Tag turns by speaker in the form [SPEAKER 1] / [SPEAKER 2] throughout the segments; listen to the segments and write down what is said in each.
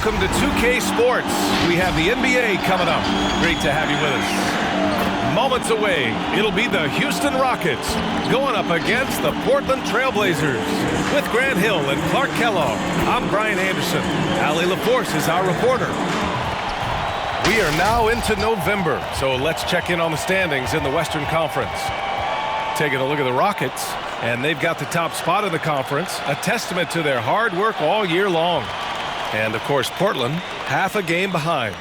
[SPEAKER 1] welcome to 2K Sports. We have the NBA coming up. Great to have you with us. Moments away, it'll be the Houston Rockets going up against the Portland Trail Blazers. With Grant Hill and Clark Kellogg, I'm Brian Anderson. Allie LaForce is our reporter. We are now into November, so let's check in on the standings in the Western Conference. Taking a look at the Rockets, and they've got the top spot in the conference, a testament to their hard work all year long. And, of course, Portland, half a game behind.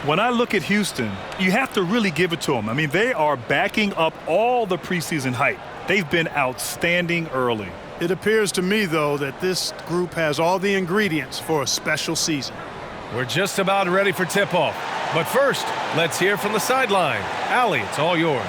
[SPEAKER 2] When I look at Houston, you have to really give it to them. I mean, they are backing up all the preseason hype. They've been outstanding early.
[SPEAKER 3] It appears to me, though, that this group has all the ingredients for a special season.
[SPEAKER 1] We're just about ready for tip-off. But first, let's hear from the sideline. Allie, it's all yours.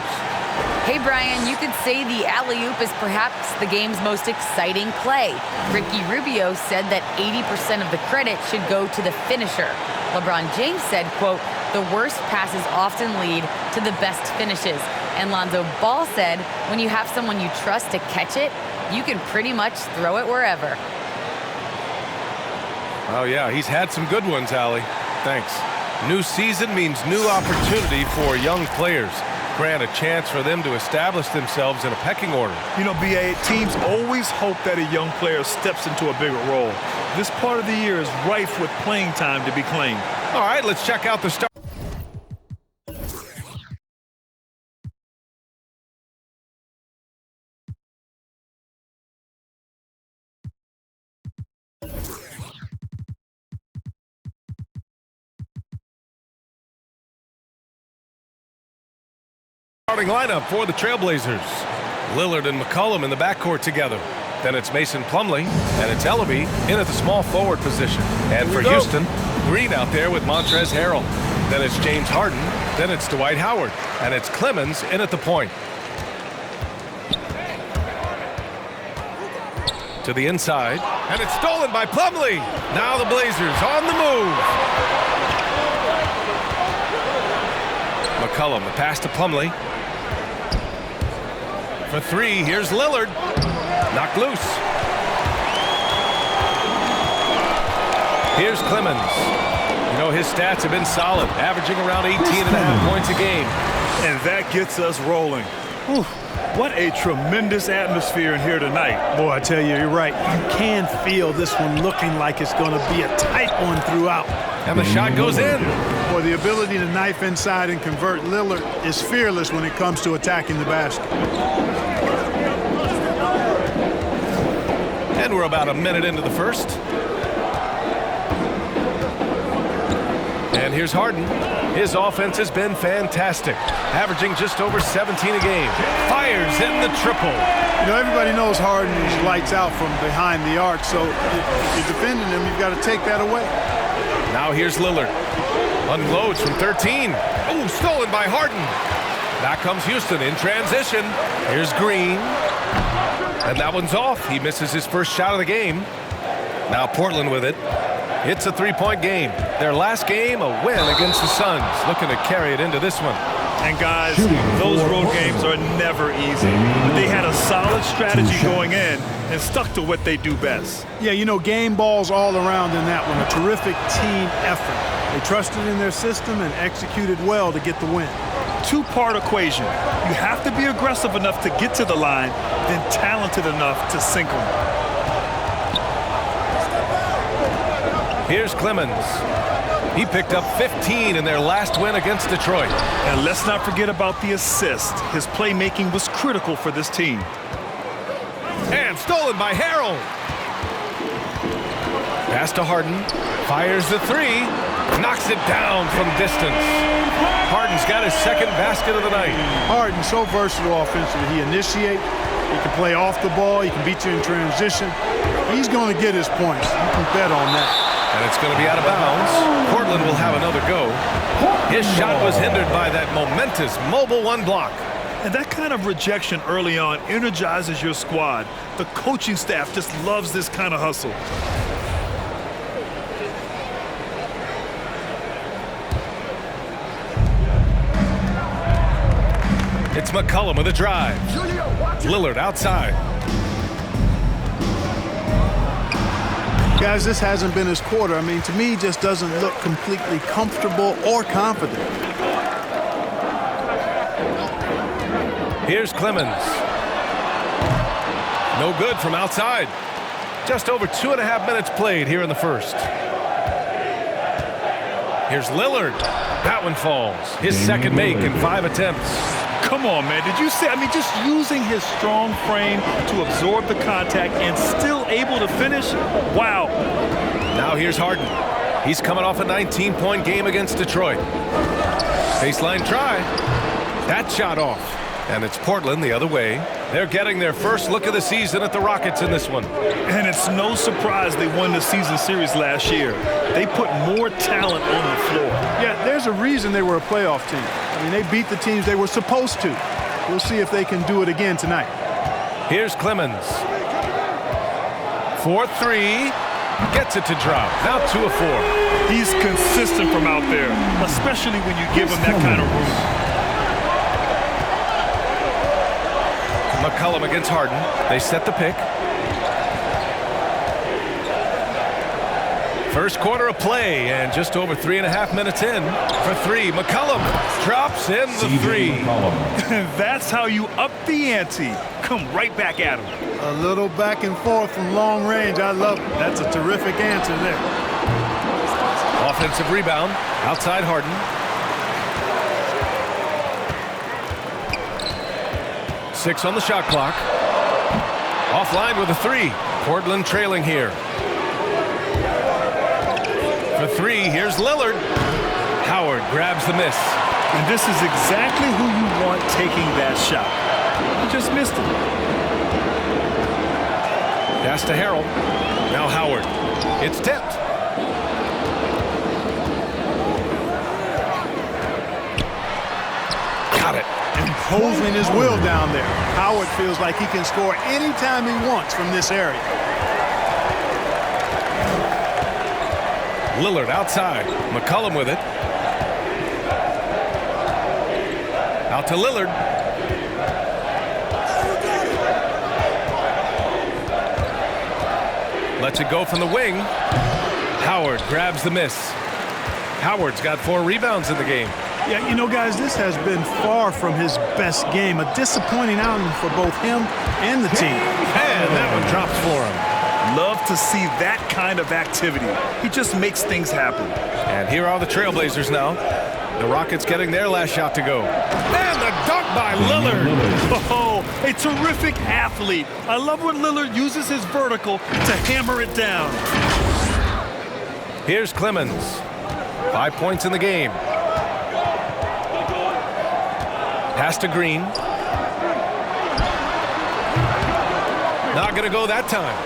[SPEAKER 4] Hey, Brian, you could say the alley-oop is perhaps the game's most exciting play. Ricky Rubio said that 80% of the credit should go to the finisher. LeBron James said, quote, the worst passes often lead to the best finishes. And Lonzo Ball said, when you have someone you trust to catch it, you can pretty much throw it wherever.
[SPEAKER 1] Oh, yeah, he's had some good ones, Allie. Thanks. New season means new opportunity for young players. Grant a chance for them to establish themselves in a pecking order.
[SPEAKER 2] You know, B.A., teams always hope that a young player steps into a bigger role. This part of the year is rife with playing time to be claimed.
[SPEAKER 1] All right, let's check out the start. Starting lineup for the Trailblazers. Lillard and McCollum in the backcourt together. Then it's Mason Plumlee, and it's Ellaby in at the small forward position. And for Houston, Green out there with Montrezl Harrell. Then it's James Harden. Then it's Dwight Howard. And it's Clemens in at the point. To the inside, and it's stolen by Plumlee. Now the Blazers on the move. McCollum, the pass to Plumlee. For three, here's Lillard. Knocked loose. Here's Clemens. You know, his stats have been solid, averaging around 18.5 points a game.
[SPEAKER 2] And that gets us rolling. Whew. What a tremendous atmosphere in here tonight.
[SPEAKER 3] Boy, I tell you, you're right. You can feel this one looking like it's going to be a tight one throughout.
[SPEAKER 1] And the shot goes in.
[SPEAKER 3] Boy, the ability to knife inside and convert Lillard is fearless when it comes to attacking the basket.
[SPEAKER 1] And we're about a minute into the first. And here's Harden. His offense has been fantastic, averaging just over 17 a game. Fires in the triple.
[SPEAKER 3] You know, everybody knows Harden is lights out from behind the arc, so if you're defending him, you've got to take that away.
[SPEAKER 1] Now here's Lillard. Unloads from 13. Oh, stolen by Harden. Back comes Houston in transition. Here's Green. And that one's off. He misses his first shot of the game. Now Portland with it. It's a three-point game. Their last game, a win against the Suns. Looking to carry it into this one.
[SPEAKER 2] And guys, those road games are never easy. But they had a solid strategy going in and stuck to what they do best.
[SPEAKER 3] Yeah, you know, game balls all around in that one. A terrific team effort. They trusted in their system and executed well to get the win.
[SPEAKER 2] Two-part equation. You have to be aggressive enough to get to the line, then talented enough to sink them.
[SPEAKER 1] Here's Clemens. He picked up 15 in their last win against Detroit.
[SPEAKER 2] And let's not forget about the assist. His playmaking was critical for this team.
[SPEAKER 1] And stolen by Harrell. Pass to Harden. Fires the three. Knocks it down from distance. Harden's got his second basket of the night.
[SPEAKER 3] Harden's so versatile offensively. He initiates. He can play off the ball. He can beat you in transition. He's going to get his points. You can bet on that.
[SPEAKER 1] And it's going to be out of bounds. Portland will have another go. His shot was hindered by that momentous mobile one block.
[SPEAKER 2] And that kind of rejection early on energizes your squad. The coaching staff just loves this kind of hustle.
[SPEAKER 1] It's McCollum with a drive. Lillard outside.
[SPEAKER 3] Guys, this hasn't been his quarter. I mean, to me, he just doesn't look completely comfortable or confident.
[SPEAKER 1] Here's Clemens. No good from outside. Just over 2.5 minutes played here in the first. Here's Lillard. That one falls. His second make in 5 attempts.
[SPEAKER 2] Come on, man. Did you see? I mean, just using his strong frame to absorb the contact and still able to finish. Wow.
[SPEAKER 1] Now here's Harden. He's coming off a 19-point game against Detroit. Baseline try. That shot off. And it's Portland the other way. They're getting their first look of the season at the Rockets in this one.
[SPEAKER 2] And it's no surprise they won the season series last year. They put more talent on the floor.
[SPEAKER 3] Yeah, there's a reason they were a playoff team. I mean, they beat the teams they were supposed to. We'll see if they can do it again tonight.
[SPEAKER 1] Here's Clemens. 4-3. Gets it to drop. Now 2 of 4.
[SPEAKER 2] He's consistent from out there, especially when you give him that kind of room.
[SPEAKER 1] McCollum against Harden. They set the pick. First quarter of play, and just over 3.5 minutes in. For 3, McCollum drops in the 3.
[SPEAKER 2] That's how you up the ante. Come right back at him.
[SPEAKER 3] A little back and forth from long range. I love it. That's a terrific answer there.
[SPEAKER 1] Offensive rebound. Outside Harden. Six on the shot clock. Offline with a 3. Portland trailing here. For 3, here's Lillard. Howard grabs the miss.
[SPEAKER 2] And this is exactly who you want taking that shot. He just missed it.
[SPEAKER 1] Pass to Harrell. Now Howard. It's tipped. Got it.
[SPEAKER 3] Imposing his will down there. Howard feels like he can score anytime he wants from this area.
[SPEAKER 1] Lillard outside. McCollum with it. Out to Lillard. Lets it go from the wing. Howard grabs the miss. Howard's got 4 rebounds in the game.
[SPEAKER 3] Yeah, you know, guys, this has been far from his best game. A disappointing outing for both him and the team.
[SPEAKER 1] And that one drops for him.
[SPEAKER 2] Love to see that kind of activity. He just makes things happen.
[SPEAKER 1] And here are the Trailblazers now. The Rockets getting their last shot to go. And the dunk by Lillard.
[SPEAKER 2] Oh, a terrific athlete. I love when Lillard uses his vertical to hammer it down.
[SPEAKER 1] Here's Clemens. 5 points in the game. Pass to Green. Not going to go that time.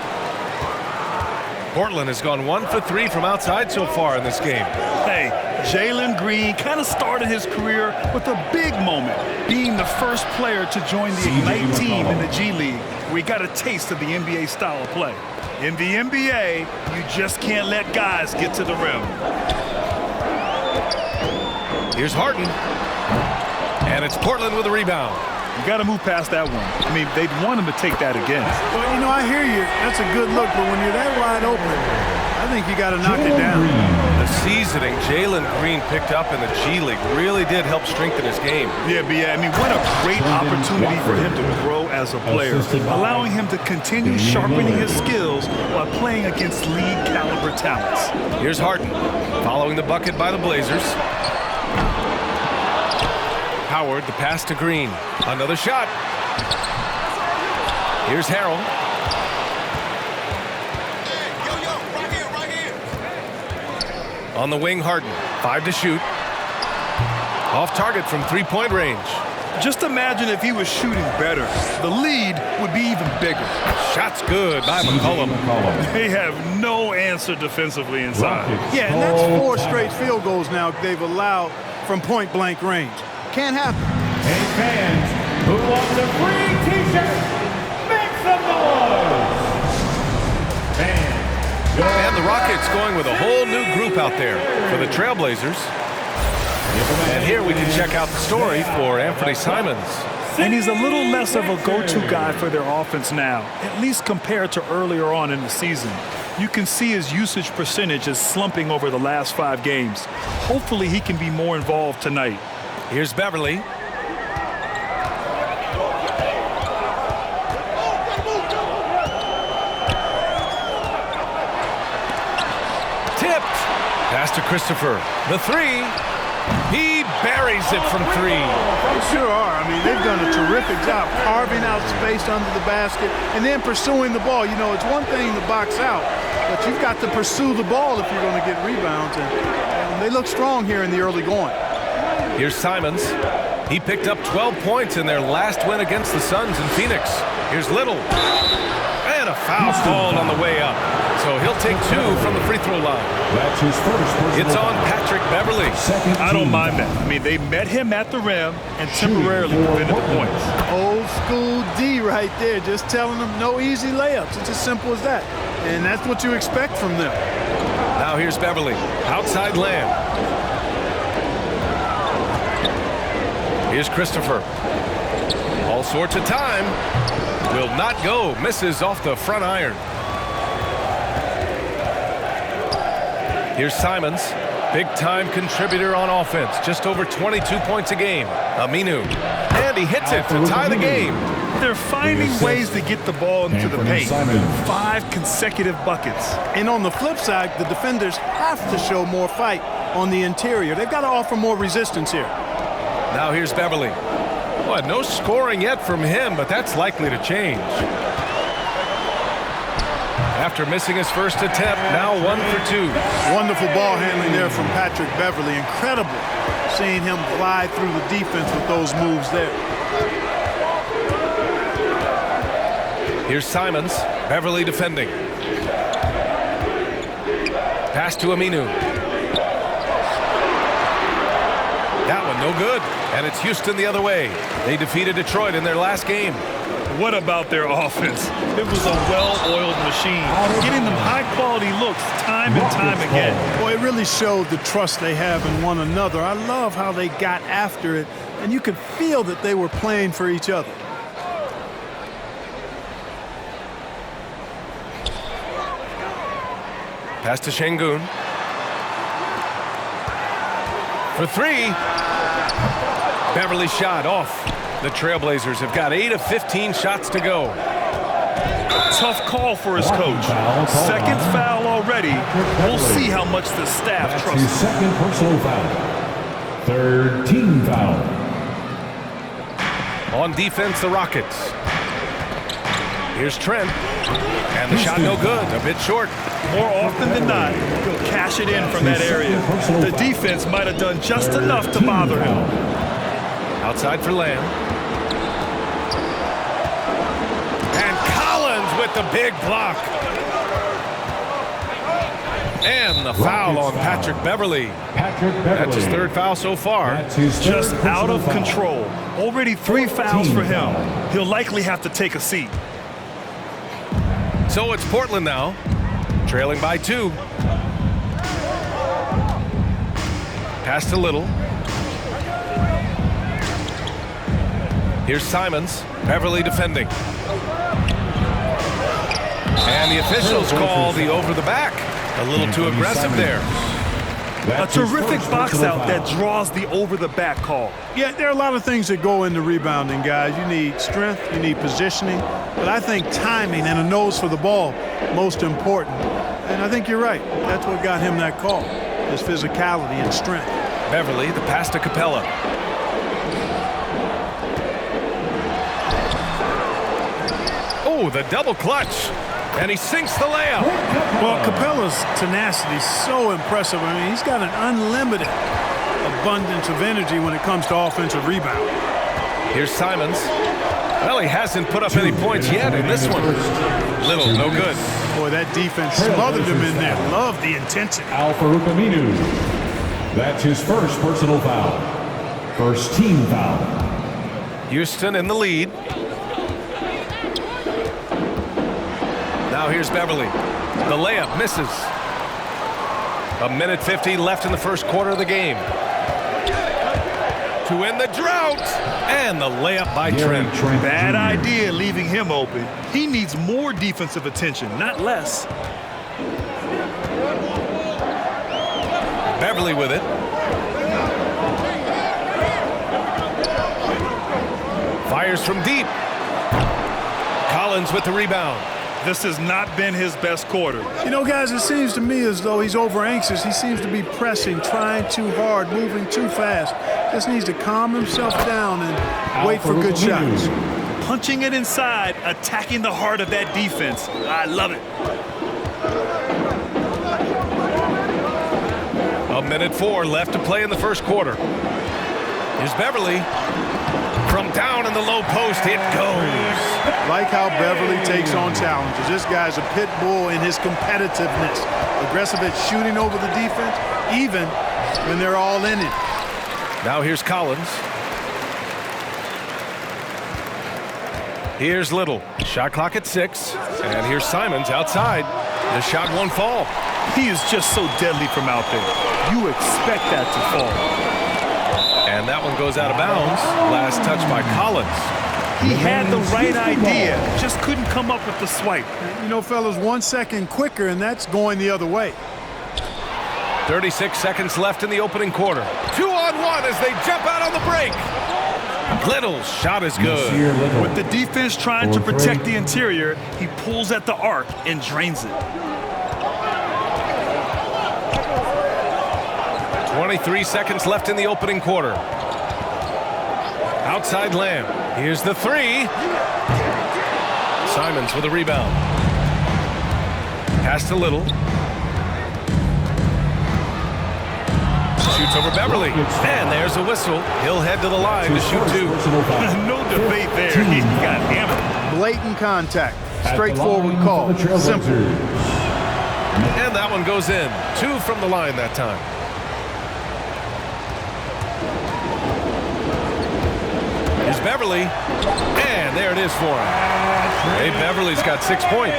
[SPEAKER 1] Portland has gone 1 for 3 from outside so far in this game.
[SPEAKER 2] Hey, Jalen Green kind of started his career with a big moment, being the first player to join the Ignite team in the G League, where he got a taste of the NBA style of play. In the NBA, you just can't let guys get to the rim.
[SPEAKER 1] Here's Harden. And it's Portland with a rebound.
[SPEAKER 2] You got to move past that one. I mean, they'd want him to take that again.
[SPEAKER 3] Well, you know, I hear you. That's a good look, but when you're that wide open, I think you got to knock it down.
[SPEAKER 1] The seasoning Jalen Green picked up in the G League really did help strengthen his game.
[SPEAKER 2] Yeah, I mean, what a great opportunity for him to grow as a player, allowing him to continue sharpening his skills while playing against league caliber talents.
[SPEAKER 1] Here's Harden, following the bucket by the Blazers. Howard, the pass to Green. Another shot. Here's Harrell.
[SPEAKER 5] Right here.
[SPEAKER 1] On the wing, Harden. 5 to shoot. Off target from 3-point range.
[SPEAKER 2] Just imagine if he was shooting better. The lead would be even bigger.
[SPEAKER 1] Shot's good by McCollum.
[SPEAKER 2] They have no answer defensively inside.
[SPEAKER 3] Yeah, and that's 4 straight field goals now they've allowed from point-blank range. Can't happen.
[SPEAKER 5] Hey, fans who want the free T-shirt, make some noise!
[SPEAKER 1] And the Rockets going with a whole new group out there for the Trailblazers. And here we can check out the story for Anthony Simons.
[SPEAKER 2] And he's a little less of a go-to guy for their offense now, at least compared to earlier on in the season. You can see his usage percentage is slumping over the last 5 games. Hopefully he can be more involved tonight.
[SPEAKER 1] Here's Beverly. Tipped. Pass to Christopher. The 3. He buries it from 3.
[SPEAKER 3] They sure are. I mean, they've done a terrific job carving out space under the basket and then pursuing the ball. You know, it's one thing to box out, but you've got to pursue the ball if you're going to get rebounds. And they look strong here in the early going.
[SPEAKER 1] Here's Simons. He picked up 12 points in their last win against the Suns in Phoenix. Here's Little. And a foul called on the way up. So he'll take 2 from the free throw line.
[SPEAKER 5] That's his first.
[SPEAKER 1] It's on Patrick Beverly.
[SPEAKER 2] I don't mind that. I mean, they met him at the rim and temporarily prevented the points.
[SPEAKER 3] Old school D right there, just telling them no easy layups. It's as simple as that. And that's what you expect from them.
[SPEAKER 1] Now here's Beverly. Outside Lamb. Here's Christopher. All sorts of time. Will not go. Misses off the front iron. Here's Simons. Big-time contributor on offense. Just over 22 points a game. Aminu. And he hits it to tie the game.
[SPEAKER 2] They're finding ways to get the ball into the paint. 5 consecutive buckets.
[SPEAKER 3] And on the flip side, the defenders have to show more fight on the interior. They've got to offer more resistance here.
[SPEAKER 1] Now here's Beverly. Well, no scoring yet from him, but that's likely to change. After missing his first attempt, now 1 for 2.
[SPEAKER 3] Wonderful ball handling there from Patrick Beverly. Incredible seeing him glide through the defense with those moves there.
[SPEAKER 1] Here's Simons. Beverly defending. Pass to Aminu. That one no good. And it's Houston the other way. They defeated Detroit in their last game.
[SPEAKER 2] What about their offense? It was a well-oiled machine, getting them high-quality looks time and time again.
[SPEAKER 3] Boy, it really showed the trust they have in one another. I love how they got after it, and you could feel that they were playing for each other.
[SPEAKER 1] Pass to Şengün. For 3. Beverly shot off. The Trailblazers have got 8 of 15 shots to go.
[SPEAKER 2] Tough call for his coach. Second foul already. We'll see how much the staff
[SPEAKER 5] That's
[SPEAKER 2] trusts
[SPEAKER 5] his
[SPEAKER 2] him.
[SPEAKER 5] second personal foul. Third team foul.
[SPEAKER 1] On defense, the Rockets. Here's Trent. And the shot no good. A bit short.
[SPEAKER 2] More often than not, he'll cash it in from that area. The defense might have done just enough to bother him.
[SPEAKER 1] Outside for Lamb. And Collins with the big block. And the foul on Patrick Beverly. That's his 3rd foul so far.
[SPEAKER 2] Just out of control. Already 3 fouls for him. He'll likely have to take a seat.
[SPEAKER 1] So it's Portland now, trailing by 2. Pass to Little. Here's Simons. Beverly defending. And the officials call the over the back. A little too aggressive there.
[SPEAKER 2] A terrific box out that draws the over-the-back call.
[SPEAKER 3] Yeah, there are a lot of things that go into rebounding, guys. You need strength, you need positioning, but I think timing and a nose for the ball, most important. And I think you're right. That's what got him that call, his physicality and strength.
[SPEAKER 1] Beverly, the pass to Capella. Oh, the double clutch. And he sinks the layup.
[SPEAKER 3] Well, Capella's tenacity is so impressive. I mean, he's got an unlimited abundance of energy when it comes to offensive rebound.
[SPEAKER 1] Here's Simons. Well, he hasn't put up any points yet in this one. Little, no good.
[SPEAKER 3] Boy, that defense smothered him in there. Love the intensity.
[SPEAKER 5] Al-Farouq Aminu. That's his first personal foul. First team foul.
[SPEAKER 1] Houston in the lead. Now here's Beverly. The layup misses. 1:50 left in the first quarter of the game. To end the drought. And the layup by Trent.
[SPEAKER 2] Bad idea leaving him open. He needs more defensive attention, not less.
[SPEAKER 1] Beverly with it. Fires from deep. Collins with the rebound.
[SPEAKER 2] This has not been his best quarter.
[SPEAKER 3] You know, guys, it seems to me as though he's over anxious. He seems to be pressing, trying too hard, moving too fast. Just needs to calm himself down and wait for good shots.
[SPEAKER 2] Punching it inside, attacking the heart of that defense. I love it.
[SPEAKER 1] A minute 4 left to play in the first quarter. Here's Beverly. From down in the low post, it goes.
[SPEAKER 3] Like how Beverly takes on challenges. This guy's a pit bull in his competitiveness. Aggressive at shooting over the defense, even when they're all in it.
[SPEAKER 1] Now here's Collins. Here's Little. Shot clock at 6. And here's Simons outside. The shot won't fall.
[SPEAKER 2] He is just so deadly from out there. You expect that to fall.
[SPEAKER 1] And that one goes out of bounds. Last touch by Collins.
[SPEAKER 2] He had the right idea, just couldn't come up with the swipe.
[SPEAKER 3] You know, fellas, 1 second quicker, and that's going the other way.
[SPEAKER 1] 36 seconds left in the opening quarter. 2-on-1 as they jump out on the break. Little's shot is good.
[SPEAKER 2] With the defense trying to protect the interior, he pulls at the arc and drains it.
[SPEAKER 1] 23 seconds left in the opening quarter. Outside Lamb. Here's the 3. Simons with a rebound. Pass to Little. Shoots over Beverly. And there's a whistle. He'll head to the line to shoot 2.
[SPEAKER 2] No debate there. He got hammered.
[SPEAKER 3] Blatant contact. Straightforward call. Simple.
[SPEAKER 1] And that one goes in. 2 from the line that time. Here's Beverly. And there it is for him. Hey, Beverly's got 6 points.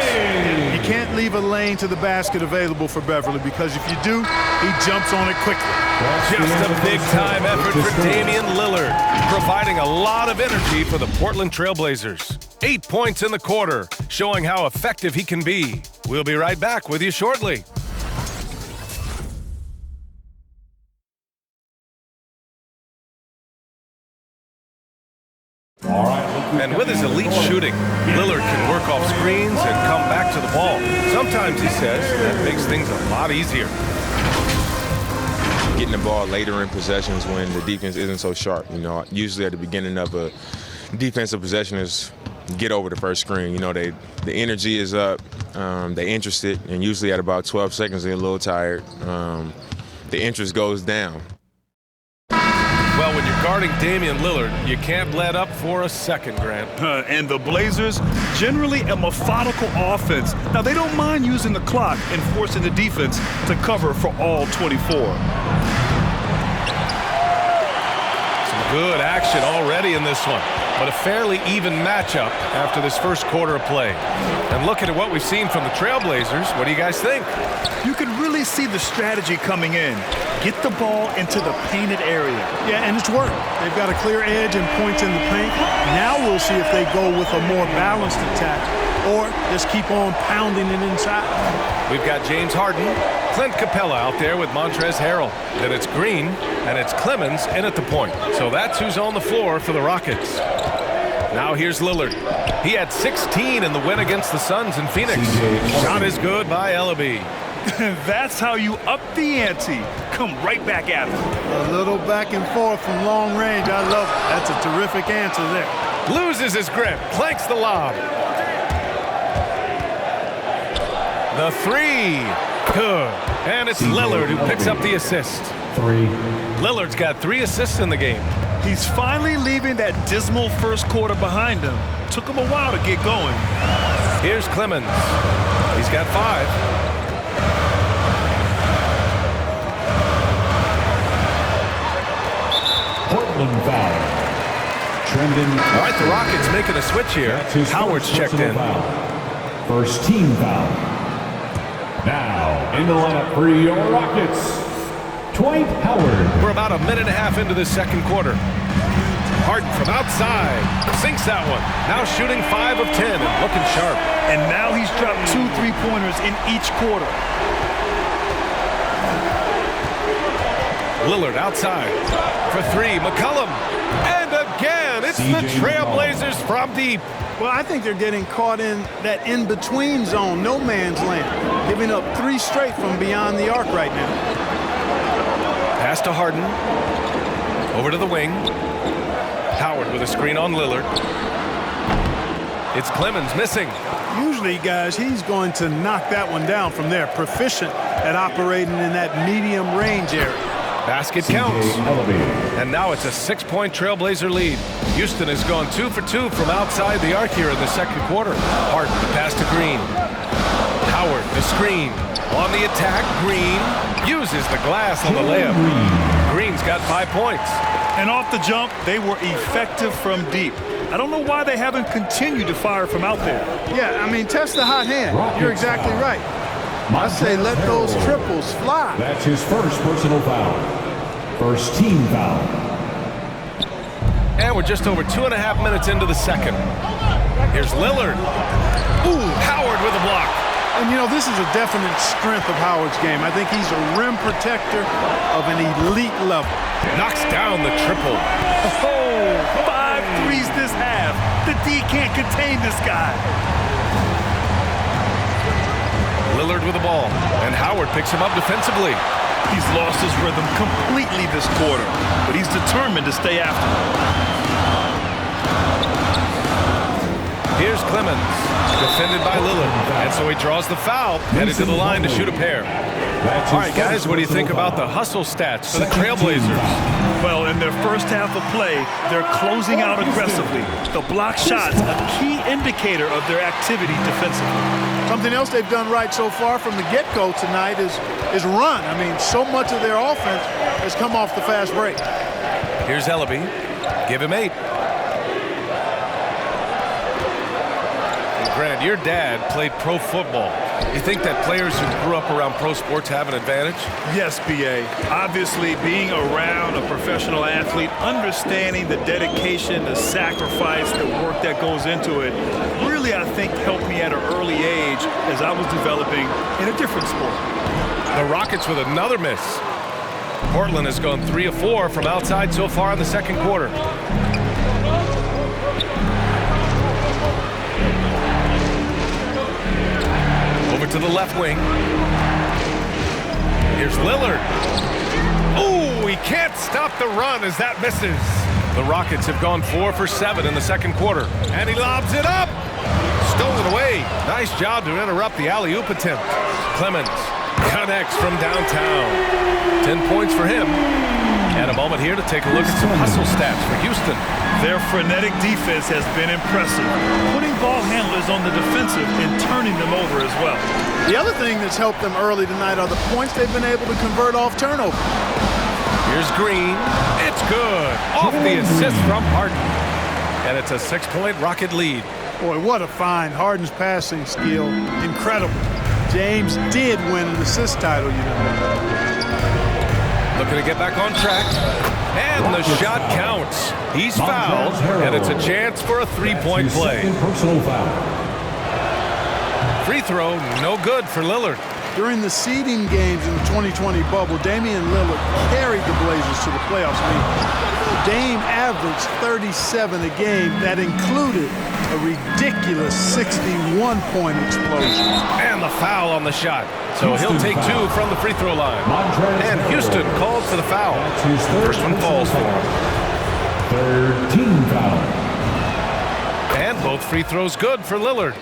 [SPEAKER 3] You can't leave a lane to the basket available for Beverly, because if you do, he jumps on it quickly.
[SPEAKER 1] Just a big-time effort for Damian Lillard, providing a lot of energy for the Portland Trailblazers. 8 points in the quarter, showing how effective he can be. We'll be right back with you shortly. And with his elite shooting, Lillard can work off screens and come back to the ball. Sometimes, he says, that makes things a lot easier.
[SPEAKER 6] Getting the ball later in possessions when the defense isn't so sharp. You know, usually at the beginning of a defensive possession is get over the first screen. You know, the energy is up, they're interested, and usually at about 12 seconds they're a little tired. The interest goes down.
[SPEAKER 1] Well, when you're guarding Damian Lillard, you can't let up for a second, Grant.
[SPEAKER 2] And the Blazers, generally a methodical offense. Now, they don't mind using the clock and forcing the defense to cover for all 24.
[SPEAKER 1] Some good action already in this one, but a fairly even matchup after this first quarter of play. And looking at what we've seen from the Trailblazers, what do you guys think?
[SPEAKER 2] You can really see the strategy coming in. Get the ball into the painted area.
[SPEAKER 3] Yeah, and it's worked. They've got a clear edge and points in the paint. Now we'll see if they go with a more balanced attack or just keep on pounding it inside.
[SPEAKER 1] We've got James Harden, Clint Capella out there with Montrezl Harrell. Then it's Green, and it's Clemens in at the point. So that's who's on the floor for the Rockets. Now here's Lillard. He had 16 in the win against the Suns in Phoenix. Shot is good by Ellaby.
[SPEAKER 2] That's how you up the ante. Come right back at him.
[SPEAKER 3] A little back and forth from long range. I love it. That's a terrific answer there.
[SPEAKER 1] Loses his grip, clanks the lob. The 3, good. And it's Lillard who picks up the assist.
[SPEAKER 5] 3.
[SPEAKER 1] Lillard's got 3 assists in the game.
[SPEAKER 2] He's finally leaving that dismal first quarter behind him. Took him a while to get going.
[SPEAKER 1] Here's Clemens. He's got 5.
[SPEAKER 5] Portland foul. Trending.
[SPEAKER 1] All right, the Rockets making a switch here. Howard's checked in.
[SPEAKER 5] Foul. First team foul. Now in the lineup for your Rockets, Dwight Howard.
[SPEAKER 1] We're about a minute and a half into this second quarter. Harden from outside. Sinks that one. Now shooting 5 of 10 and looking sharp.
[SPEAKER 2] And now he's dropped 2 3-pointers in each quarter.
[SPEAKER 1] Lillard outside for three. McCollum. And again, it's the Trailblazers from deep.
[SPEAKER 3] Well, I think they're getting caught in that in-between zone, no man's land, giving up 3 straight from beyond the arc right now.
[SPEAKER 1] Pass to Harden. Over to the wing. Howard with a screen on Lillard. It's Clemens missing.
[SPEAKER 3] Usually, guys, he's going to knock that one down from there. Proficient at operating in that medium range area.
[SPEAKER 1] Basket counts. And now it's a 6-point Trailblazer lead. Houston has gone 2 for 2 from outside the arc here in the second quarter. Harden, the pass to Green. Howard, the screen. On the attack, Green uses the glass on the layup. Green's got 5 points.
[SPEAKER 2] And off the jump, they were effective from deep. I don't know why they haven't continued to fire from out there.
[SPEAKER 3] Yeah, I mean, test the hot hand. You're exactly right. I say let those triples fly.
[SPEAKER 5] That's his first personal foul. First team foul.
[SPEAKER 1] And we're just over 2.5 minutes into the second. Here's Lillard. Ooh, Howard with a block.
[SPEAKER 3] And, you know, this is a definite strength of Howard's game. I think he's a rim protector of an elite level.
[SPEAKER 1] Knocks down the triple.
[SPEAKER 2] Oh, 5 threes this half. The D can't contain this guy.
[SPEAKER 1] Lillard with the ball, and Howard picks him up defensively.
[SPEAKER 2] He's lost his rhythm completely this quarter, but he's determined to stay after him.
[SPEAKER 1] Here's Clemens, defended by Lillard, and so he draws the foul, headed to the line to shoot a pair. All right, guys, what do you think about the hustle stats for the Trailblazers?
[SPEAKER 2] Well, in their first half of play, they're closing out aggressively. The block shots, a key indicator of their activity defensively.
[SPEAKER 3] Something else they've done right so far from the get-go tonight is run. I mean, so much of their offense has come off the fast break.
[SPEAKER 1] Here's Ellaby. Give him 8. Grant, your dad played pro football. You think that players who grew up around pro sports have an advantage?
[SPEAKER 2] Yes, B.A. Obviously, being around a professional athlete, understanding the dedication, the sacrifice, the work that goes into it, really, I think, helped me at an early age as I was developing in a different sport.
[SPEAKER 1] The Rockets with another miss. Portland has gone 3 of 4 from outside so far in the second quarter. Over to the left wing. Here's Lillard. Ooh, he can't stop the run as that misses. The Rockets have gone 4 for 7 in the second quarter. And he lobs it up. Stolen away. Nice job to interrupt the alley-oop attempt. Clemens connects from downtown. 10 points for him. And a moment here to take a look at some hustle stats for Houston.
[SPEAKER 2] Their frenetic defense has been impressive, putting ball handlers on the defensive and turning them over as well.
[SPEAKER 3] The other thing that's helped them early tonight are the points they've been able to convert off turnover.
[SPEAKER 1] Here's Green. It's good. Off the assist from Harden. And it's a 6-point Rocket lead.
[SPEAKER 3] Boy, what a find. Harden's passing skill. Incredible. James did win an assist title, you know.
[SPEAKER 1] Looking to get back on track. And the shot counts. He's fouled, and it's a chance for a 3-point play.
[SPEAKER 5] Personal foul.
[SPEAKER 1] Free throw, no good for Lillard.
[SPEAKER 3] During the seeding games in the 2020 bubble, Damian Lillard carried the Blazers to the playoffs. I mean, Dame averaged 37 a game. That included a ridiculous 61-point explosion.
[SPEAKER 1] And the foul on the shot. So he'll take 2 from the free throw line. And Houston called for the foul. First one falls for him.
[SPEAKER 5] Third team foul.
[SPEAKER 1] And both free throws good for Lillard.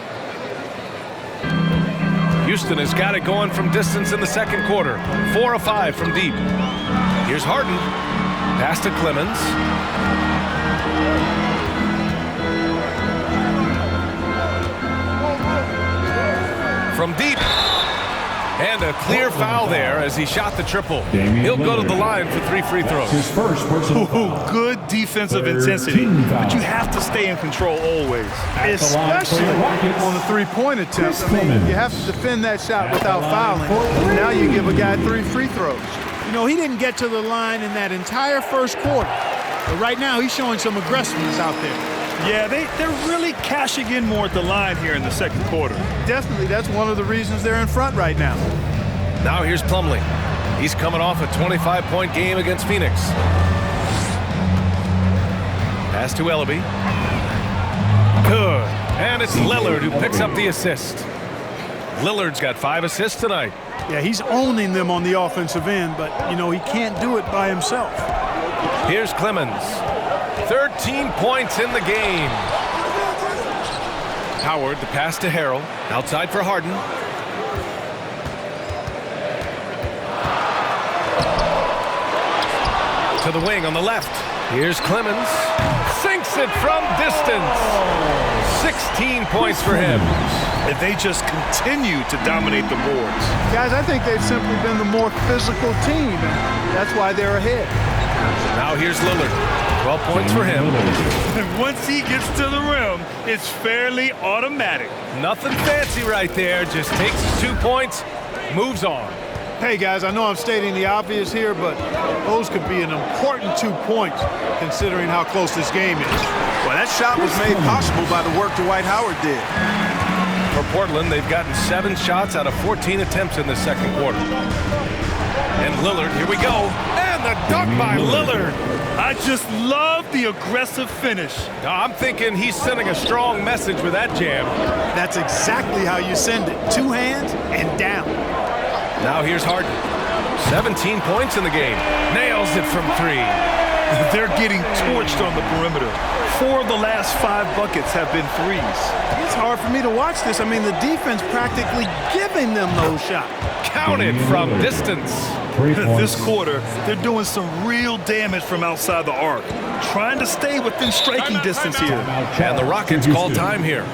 [SPEAKER 1] Houston has got it going from distance in the second quarter. 4 of 5 from deep. Here's Harden. Pass to Clemens. From deep. And a clear foul there as he shot the triple. He'll go to the line for 3 free throws.
[SPEAKER 5] His first personal foul.
[SPEAKER 2] Good defensive intensity, but you have to stay in control always.
[SPEAKER 3] Especially on the three-point attempt. I mean, you have to defend that shot without fouling. Now you give a guy 3 free throws. You know, he didn't get to the line in that entire first quarter. But right now, he's showing some aggressiveness out there.
[SPEAKER 2] Yeah, they're really cashing in more at the line here in the second quarter.
[SPEAKER 3] Definitely, that's one of the reasons they're in front right now.
[SPEAKER 1] Now here's Plumlee. He's coming off a 25-point game against Phoenix. Pass to Ellaby. Good. And it's Lillard who picks up the assist. Lillard's got 5 assists tonight.
[SPEAKER 3] Yeah, he's owning them on the offensive end, but, you know, he can't do it by himself.
[SPEAKER 1] Here's Clemens. 13 points in the game. Howard, the pass to Harrell. Outside for Harden. To the wing on the left. Here's Clemens. Sinks it from distance. 16 points for him.
[SPEAKER 2] And they just continue to dominate the boards.
[SPEAKER 3] Guys, I think they've simply been the more physical team, and that's why they're ahead.
[SPEAKER 1] Now here's Lillard. 12 points for him.
[SPEAKER 2] And once he gets to the rim, it's fairly automatic.
[SPEAKER 1] Nothing fancy right there. Just takes his 2 points, moves on.
[SPEAKER 3] Hey, guys, I know I'm stating the obvious here, but those could be an important 2 points considering how close this game is.
[SPEAKER 7] Well, that shot was made possible by the work Dwight Howard did.
[SPEAKER 1] For Portland, they've gotten 7 shots out of 14 attempts in the second quarter. And Lillard, here we go. And the dunk by Lillard.
[SPEAKER 2] I just love the aggressive finish.
[SPEAKER 1] Now, I'm thinking he's sending a strong message with that jam.
[SPEAKER 3] That's exactly how you send it. 2 hands and down.
[SPEAKER 1] Now here's Harden. 17 points in the game. Nails it from 3.
[SPEAKER 2] They're getting torched on the perimeter. 4 of the last 5 buckets have been threes.
[SPEAKER 3] It's hard for me to watch this. I mean, the defense practically giving them those shots.
[SPEAKER 1] Counted from distance.
[SPEAKER 2] This quarter, they're doing some real damage from outside the arc. Trying to stay within striking distance here.
[SPEAKER 1] And the Rockets call time here.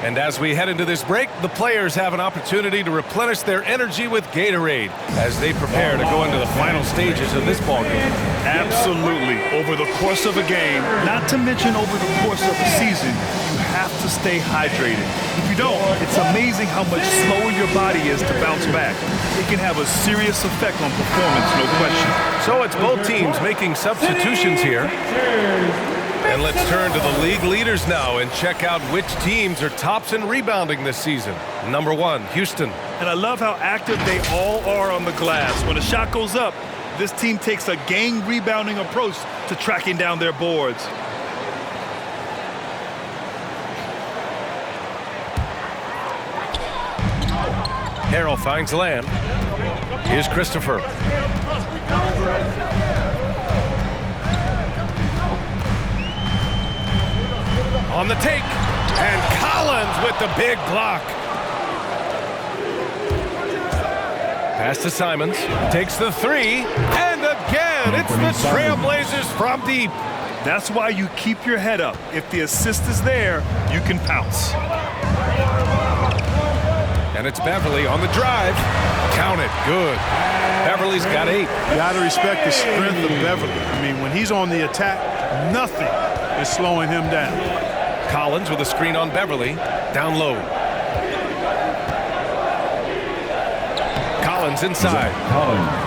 [SPEAKER 1] And as we head into this break, the players have an opportunity to replenish their energy with Gatorade as they prepare to go into the final stages of this ballgame.
[SPEAKER 2] Absolutely. Over the course of a game, not to mention over the course of a season, you have to stay hydrated. If you don't, it's amazing how much slower your body is to bounce back. It can have a serious effect on performance, no question.
[SPEAKER 1] So it's both teams making substitutions here. And let's turn to the league leaders now and check out which teams are tops in rebounding this season. Number 1, Houston.
[SPEAKER 2] And I love how active they all are on the glass. When a shot goes up, this team takes a gang rebounding approach to tracking down their boards.
[SPEAKER 1] Harrell finds Lamb. Here's Christopher. On the take, and Collins with the big block. Pass to Simons, takes the 3, and again, it's the Trailblazers from deep.
[SPEAKER 2] That's why you keep your head up. If the assist is there, you can pounce.
[SPEAKER 1] And it's Beverly on the drive. Count it, good. Beverly's got 8.
[SPEAKER 3] You got to respect the strength of Beverly. I mean, when he's on the attack, nothing is slowing him down.
[SPEAKER 1] Collins with a screen on Beverly, down low. Collins inside.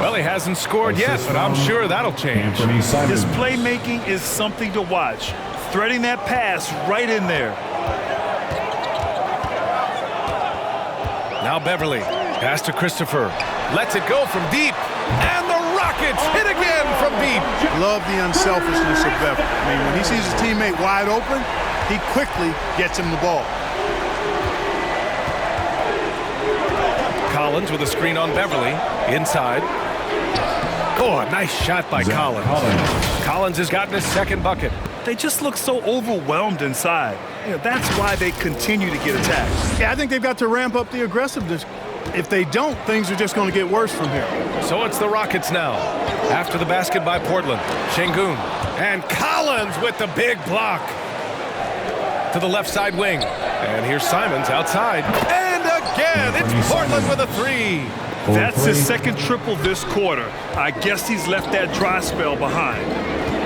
[SPEAKER 1] Well, he hasn't scored yet, but I'm sure that'll change.
[SPEAKER 2] His playmaking is something to watch. Threading that pass right in there.
[SPEAKER 1] Now Beverly, pass to Christopher. Lets it go from deep. And the Rockets hit again from deep.
[SPEAKER 3] Love the unselfishness of Beverly. I mean, when he sees his teammate wide open, he quickly gets him the ball.
[SPEAKER 1] Collins with a screen on Beverly. Inside. Oh, a nice shot by Collins. Collins has gotten his second bucket.
[SPEAKER 2] They just look so overwhelmed inside. You know, that's why they continue to get attacked.
[SPEAKER 3] Yeah, I think they've got to ramp up the aggressiveness. If they don't, things are just going to get worse from here.
[SPEAKER 1] So it's the Rockets now. After the basket by Portland. Şengün. And Collins with the big block. To the left side wing. And here's Simons outside. And again, it's Portland with a 3.
[SPEAKER 2] That's his second triple this quarter. I guess he's left that dry spell behind.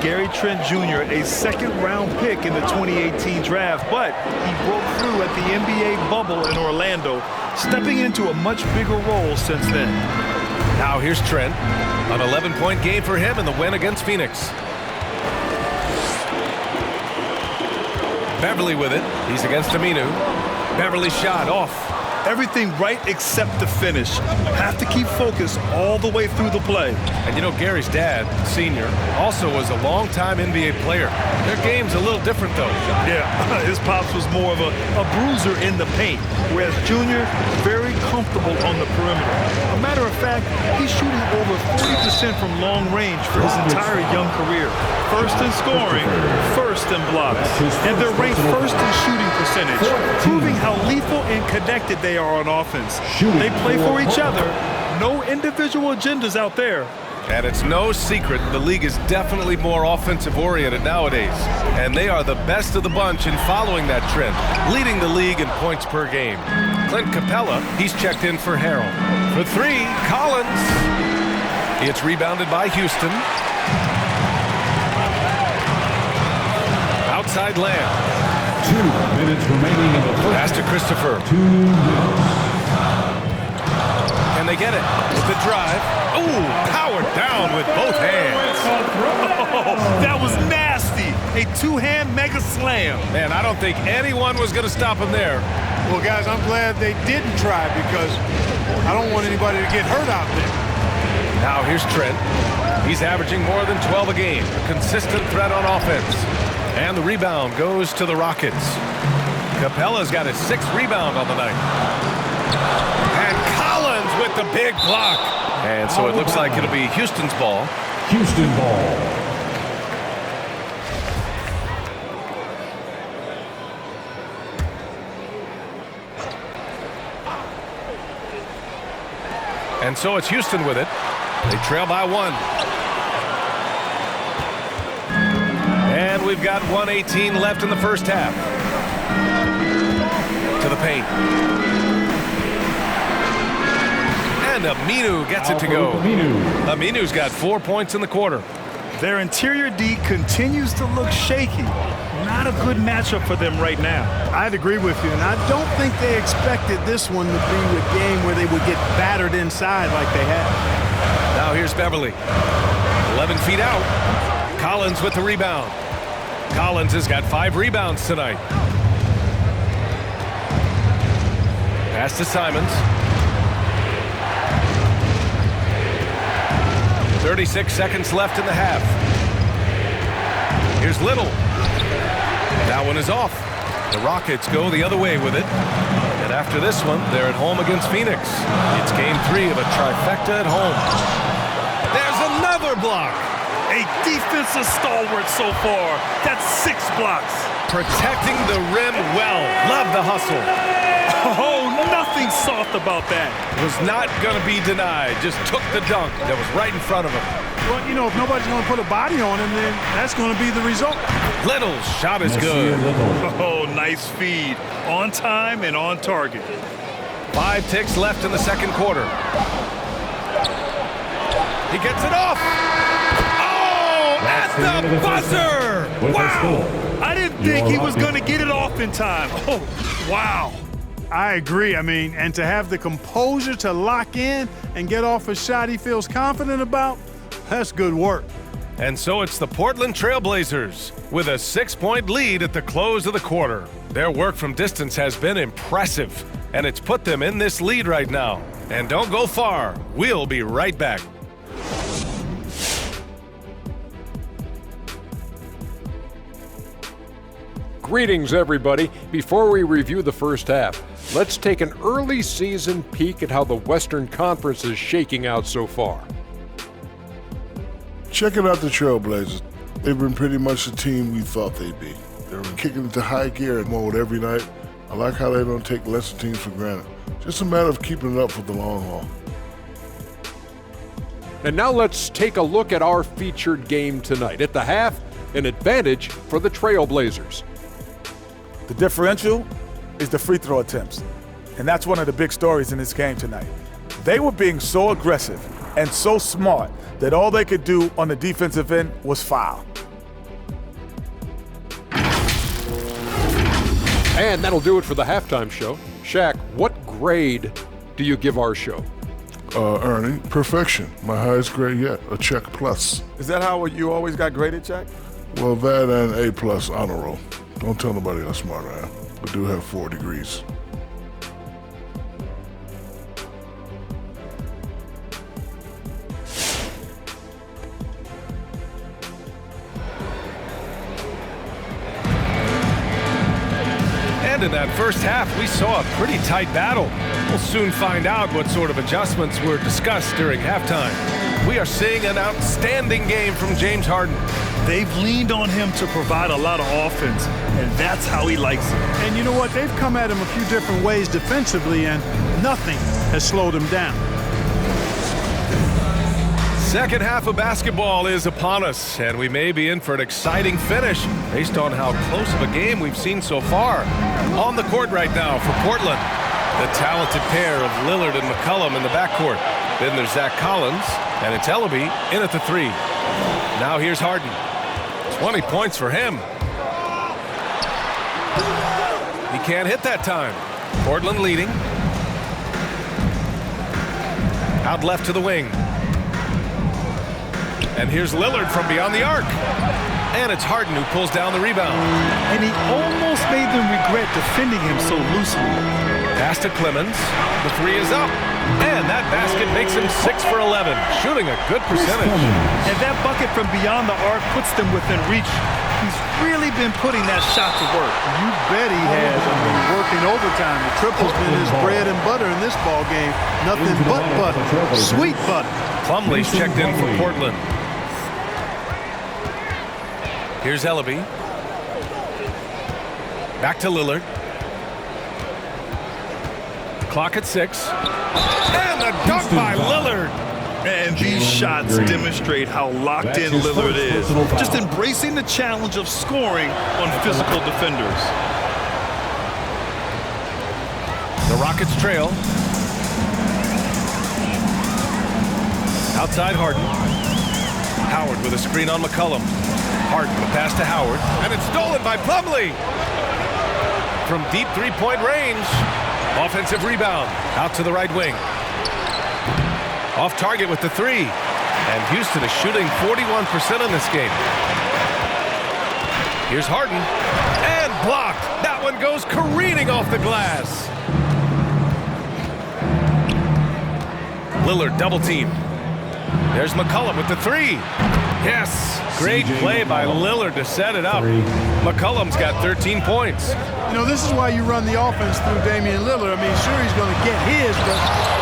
[SPEAKER 2] Gary Trent Jr., a second-round pick in the 2018 draft, but he broke through at the NBA bubble in Orlando, stepping into a much bigger role since then.
[SPEAKER 1] Now here's Trent. An 11-point game for him in the win against Phoenix. Beverly with it. He's against Aminu. Beverly shot off.
[SPEAKER 2] Everything right except the finish. Have to keep focused all the way through the play.
[SPEAKER 1] And you know, Gary's dad, senior, also was a longtime NBA player. Their game's a little different, though.
[SPEAKER 2] Yeah, his pops was more of a bruiser in the paint, whereas Junior, very comfortable on the perimeter. A matter of fact, he's shooting over 40% from long range for his entire young career. First in scoring, first in blocks. And they're ranked first in shooting percentage, proving how lethal and connected they are on offense. They play for each other. No individual agendas out there.
[SPEAKER 1] And it's no secret the league is definitely more offensive-oriented nowadays. And they are the best of the bunch in following that trend, leading the league in points per game. Clint Capella, he's checked in for Harrell. For three, Collins. It's rebounded by Houston. Outside Lamb.
[SPEAKER 5] 2 minutes remaining in the first.
[SPEAKER 1] Pass to Christopher.
[SPEAKER 5] 2 minutes.
[SPEAKER 1] Can they get it with the drive? Ooh, powered down with both hands.
[SPEAKER 2] Oh, that was nasty. A two-hand mega slam.
[SPEAKER 1] Man, I don't think anyone was going to stop him there.
[SPEAKER 3] Well, guys, I'm glad they didn't try because I don't want anybody to get hurt out there.
[SPEAKER 1] Now here's Trent. He's averaging more than 12 a game, a consistent threat on offense. And the rebound goes to the Rockets. Capella's got his 6th rebound on the night. And Collins with the big block. And so it looks like it'll be Houston's ball.
[SPEAKER 5] Houston ball.
[SPEAKER 1] And so it's Houston with it. They trail by 1. And we've got 1:18 left in the first half. To the paint. And Aminu gets it to go. Aminu's got 4 points in the quarter.
[SPEAKER 2] Their interior D continues to look shaky. Not a good matchup for them right now.
[SPEAKER 3] I'd agree with you, and I don't think they expected this one to be a game where they would get battered inside like they had.
[SPEAKER 1] Now here's Beverly. 11 feet out. Collins with the rebound. Collins has got 5 rebounds tonight. Pass to Simons. 36 seconds left in the half. Here's Little. That one is off. The Rockets go the other way with it. And after this one, they're at home against Phoenix. It's game 3 of a trifecta at home. There's another block.
[SPEAKER 2] A defensive stalwart so far. That's 6 blocks.
[SPEAKER 1] Protecting the rim well. Love the hustle.
[SPEAKER 2] Oh, nothing soft about that.
[SPEAKER 1] Was not going to be denied. Just took the dunk that was right in front of him.
[SPEAKER 3] Well, you know, if nobody's going to put a body on him, then that's going to be the result.
[SPEAKER 1] Little's shot is good.
[SPEAKER 2] Oh, nice feed. On time and on target.
[SPEAKER 1] 5 ticks left in the second quarter. He gets it off. Oh, at the buzzer. Wow.
[SPEAKER 2] I didn't think he was going to get it off in time. Oh, wow.
[SPEAKER 3] I agree. I mean, and to have the composure to lock in and get off a shot he feels confident about, that's good work.
[SPEAKER 1] And so it's the Portland Trailblazers with a 6-point lead at the close of the quarter. Their work from distance has been impressive, and it's put them in this lead right now. And don't go far. We'll be right back.
[SPEAKER 8] Greetings, everybody. Before we review the first half, let's take an early season peek at how the Western Conference is shaking out so far.
[SPEAKER 9] Checking out the Trailblazers. They've been pretty much the team we thought they'd be. They've been kicking into high gear mode every night. I like how they don't take lesser teams for granted. Just a matter of keeping it up for the long haul.
[SPEAKER 8] And now let's take a look at our featured game tonight. At the half, an advantage for the Trailblazers.
[SPEAKER 10] The differential is the free throw attempts. And that's one of the big stories in this game tonight. They were being so aggressive and so smart that all they could do on the defensive end was foul.
[SPEAKER 8] And that'll do it for the halftime show. Shaq, what grade do you give our show?
[SPEAKER 9] Ernie, perfection. My highest grade yet, a check plus.
[SPEAKER 10] Is that how you always got graded, Jack?
[SPEAKER 9] Well, that and A plus honor roll. Don't tell nobody how smart I am. I do have 4 degrees.
[SPEAKER 1] And in that first half, we saw a pretty tight battle. We'll soon find out what sort of adjustments were discussed during halftime. We are seeing an outstanding game from James Harden.
[SPEAKER 2] They've leaned on him to provide a lot of offense, and that's how he likes it.
[SPEAKER 3] And you know what? They've come at him a few different ways defensively, and nothing has slowed him down.
[SPEAKER 1] Second half of basketball is upon us, and we may be in for an exciting finish based on how close of a game we've seen so far. On the court right now for Portland, the talented pair of Lillard and McCollum in the backcourt. Then there's Zach Collins, and it's Ellaby in at the three. Now here's Harden. 20 points for him. He can't hit that time. Portland leading. Out left to the wing. And here's Lillard from beyond the arc. And it's Harden who pulls down the rebound.
[SPEAKER 2] And he almost made them regret defending him so loosely.
[SPEAKER 1] Pass to Clemens. The three is up. And that basket makes him 6 for 11, shooting a good percentage.
[SPEAKER 2] And that bucket from beyond the arc puts them within reach. He's really been putting that shot to work.
[SPEAKER 3] You bet he has. I mean, working overtime. The triple's been his bread and butter in this ball game. Nothing but butter. Sweet butter.
[SPEAKER 1] Plumlee's checked in for Portland. Here's Ellaby. Back to Lillard. Clock at 6. And the dunk by Lillard.
[SPEAKER 2] And these shots demonstrate how locked in Lillard is. Just embracing the challenge of scoring on physical defenders.
[SPEAKER 1] The Rockets trail. Outside Harden. Howard with a screen on McCollum. Harden the pass to Howard. And it's stolen by Plumlee. From deep three-point range. Offensive rebound. Out to the right wing. Off target with the three. And Houston is shooting 41% in this game. Here's Harden. And blocked. That one goes careening off the glass. Lillard double team. There's McCollum with the three. Yes. Great play by Lillard to set it up. McCollum's got 13 points.
[SPEAKER 3] You know, this is why you run the offense through Damian Lillard. I mean, sure, he's going to get his, but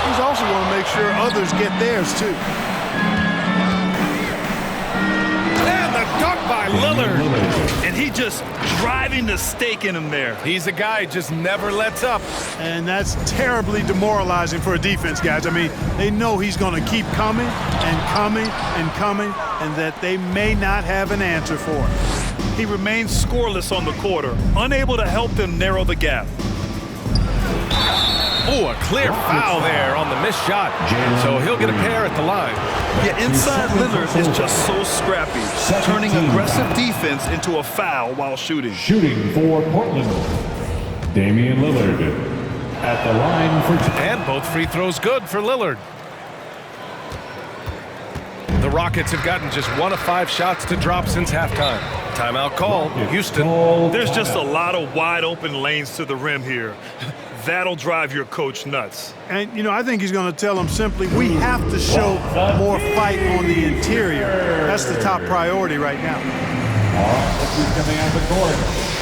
[SPEAKER 3] he's also going to make sure others get theirs, too.
[SPEAKER 1] And the dunk by Lillard.
[SPEAKER 2] And he just driving the stake in him there.
[SPEAKER 1] He's a guy who just never lets up.
[SPEAKER 3] And that's terribly demoralizing for a defense, guys. I mean, they know he's going to keep coming and coming and coming, and that they may not have an answer for it.
[SPEAKER 2] He remains scoreless on the quarter, unable to help them narrow the gap.
[SPEAKER 1] Oh, a clear foul there on the missed shot. So he'll get a pair at the line.
[SPEAKER 2] Yeah, inside Lillard is just so scrappy, turning aggressive defense into a foul while shooting.
[SPEAKER 5] Shooting for Portland, Damian Lillard at the line for...
[SPEAKER 1] And both free throws good for Lillard. The Rockets have gotten just 1 of 5 shots to drop since halftime. Timeout call, Houston.
[SPEAKER 2] There's just a lot of wide open lanes to the rim here. That'll drive your coach nuts.
[SPEAKER 3] And, you know, I think he's going to tell them simply, we have to show more fight on the interior. That's the top priority right now.
[SPEAKER 5] All right, let's see coming out the court.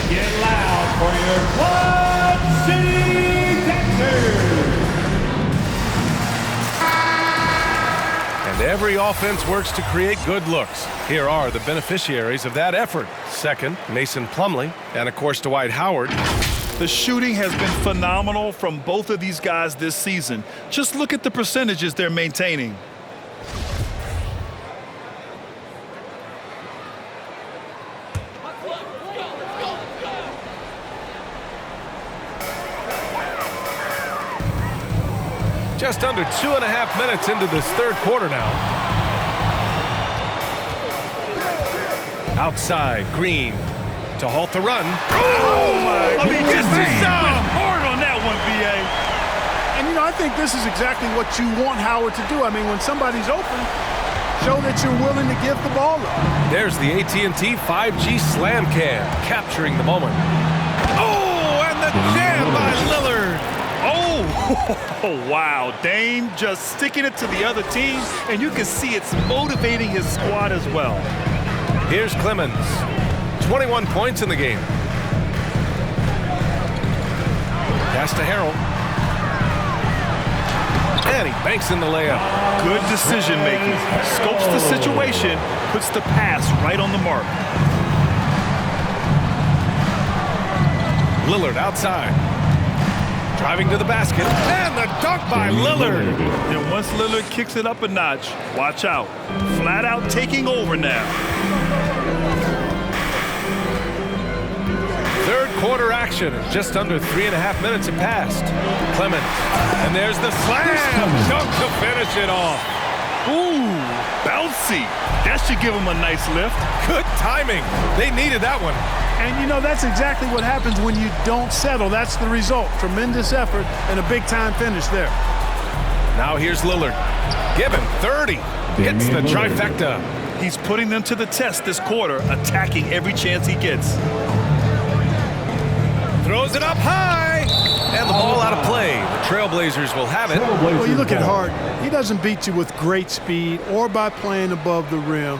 [SPEAKER 5] Get loud for your Quad City Texans.
[SPEAKER 1] And every offense works to create good looks. Here are the beneficiaries of that effort. Second, Mason Plumlee, and of course Dwight Howard.
[SPEAKER 2] The shooting has been phenomenal from both of these guys this season. Just look at the percentages they're maintaining.
[SPEAKER 1] Just under 2.5 minutes into this third quarter now. Outside, Green to halt the run.
[SPEAKER 2] Oh my! I mean, just hard on that one, B.A.
[SPEAKER 3] And, you know, I think this is exactly what you want Howard to do. I mean, when somebody's open, show that you're willing to give the ball up.
[SPEAKER 1] There's the AT&T 5G Slam Cam, capturing the moment. Oh, and the jam by Lillard.
[SPEAKER 2] Oh, wow. Dame just sticking it to the other team, and you can see it's motivating his squad as well.
[SPEAKER 1] Here's Clemens. 21 points in the game. Pass to Harrell. And he banks in the layup.
[SPEAKER 2] Good decision making. Scopes the situation, puts the pass right on the mark.
[SPEAKER 1] Lillard outside. Driving to the basket. And the dunk by Lillard.
[SPEAKER 2] And once Lillard kicks it up a notch, watch out. Flat out taking over now.
[SPEAKER 1] Third quarter action. Just under 3.5 minutes have passed. Clemens. And there's the slam. Dunk to finish it off.
[SPEAKER 2] Ooh, bouncy. That should give him a nice lift.
[SPEAKER 1] Good timing. They needed that one.
[SPEAKER 3] And, you know, that's exactly what happens when you don't settle. That's the result. Tremendous effort and a big-time finish there.
[SPEAKER 1] Now here's Lillard. Give him 30. Hits the trifecta.
[SPEAKER 2] He's putting them to the test this quarter, attacking every chance he gets.
[SPEAKER 1] Throws it up high. And the ball out of play. The Trailblazers will have it.
[SPEAKER 3] Well, you look at Harden. He doesn't beat you with great speed or by playing above the rim.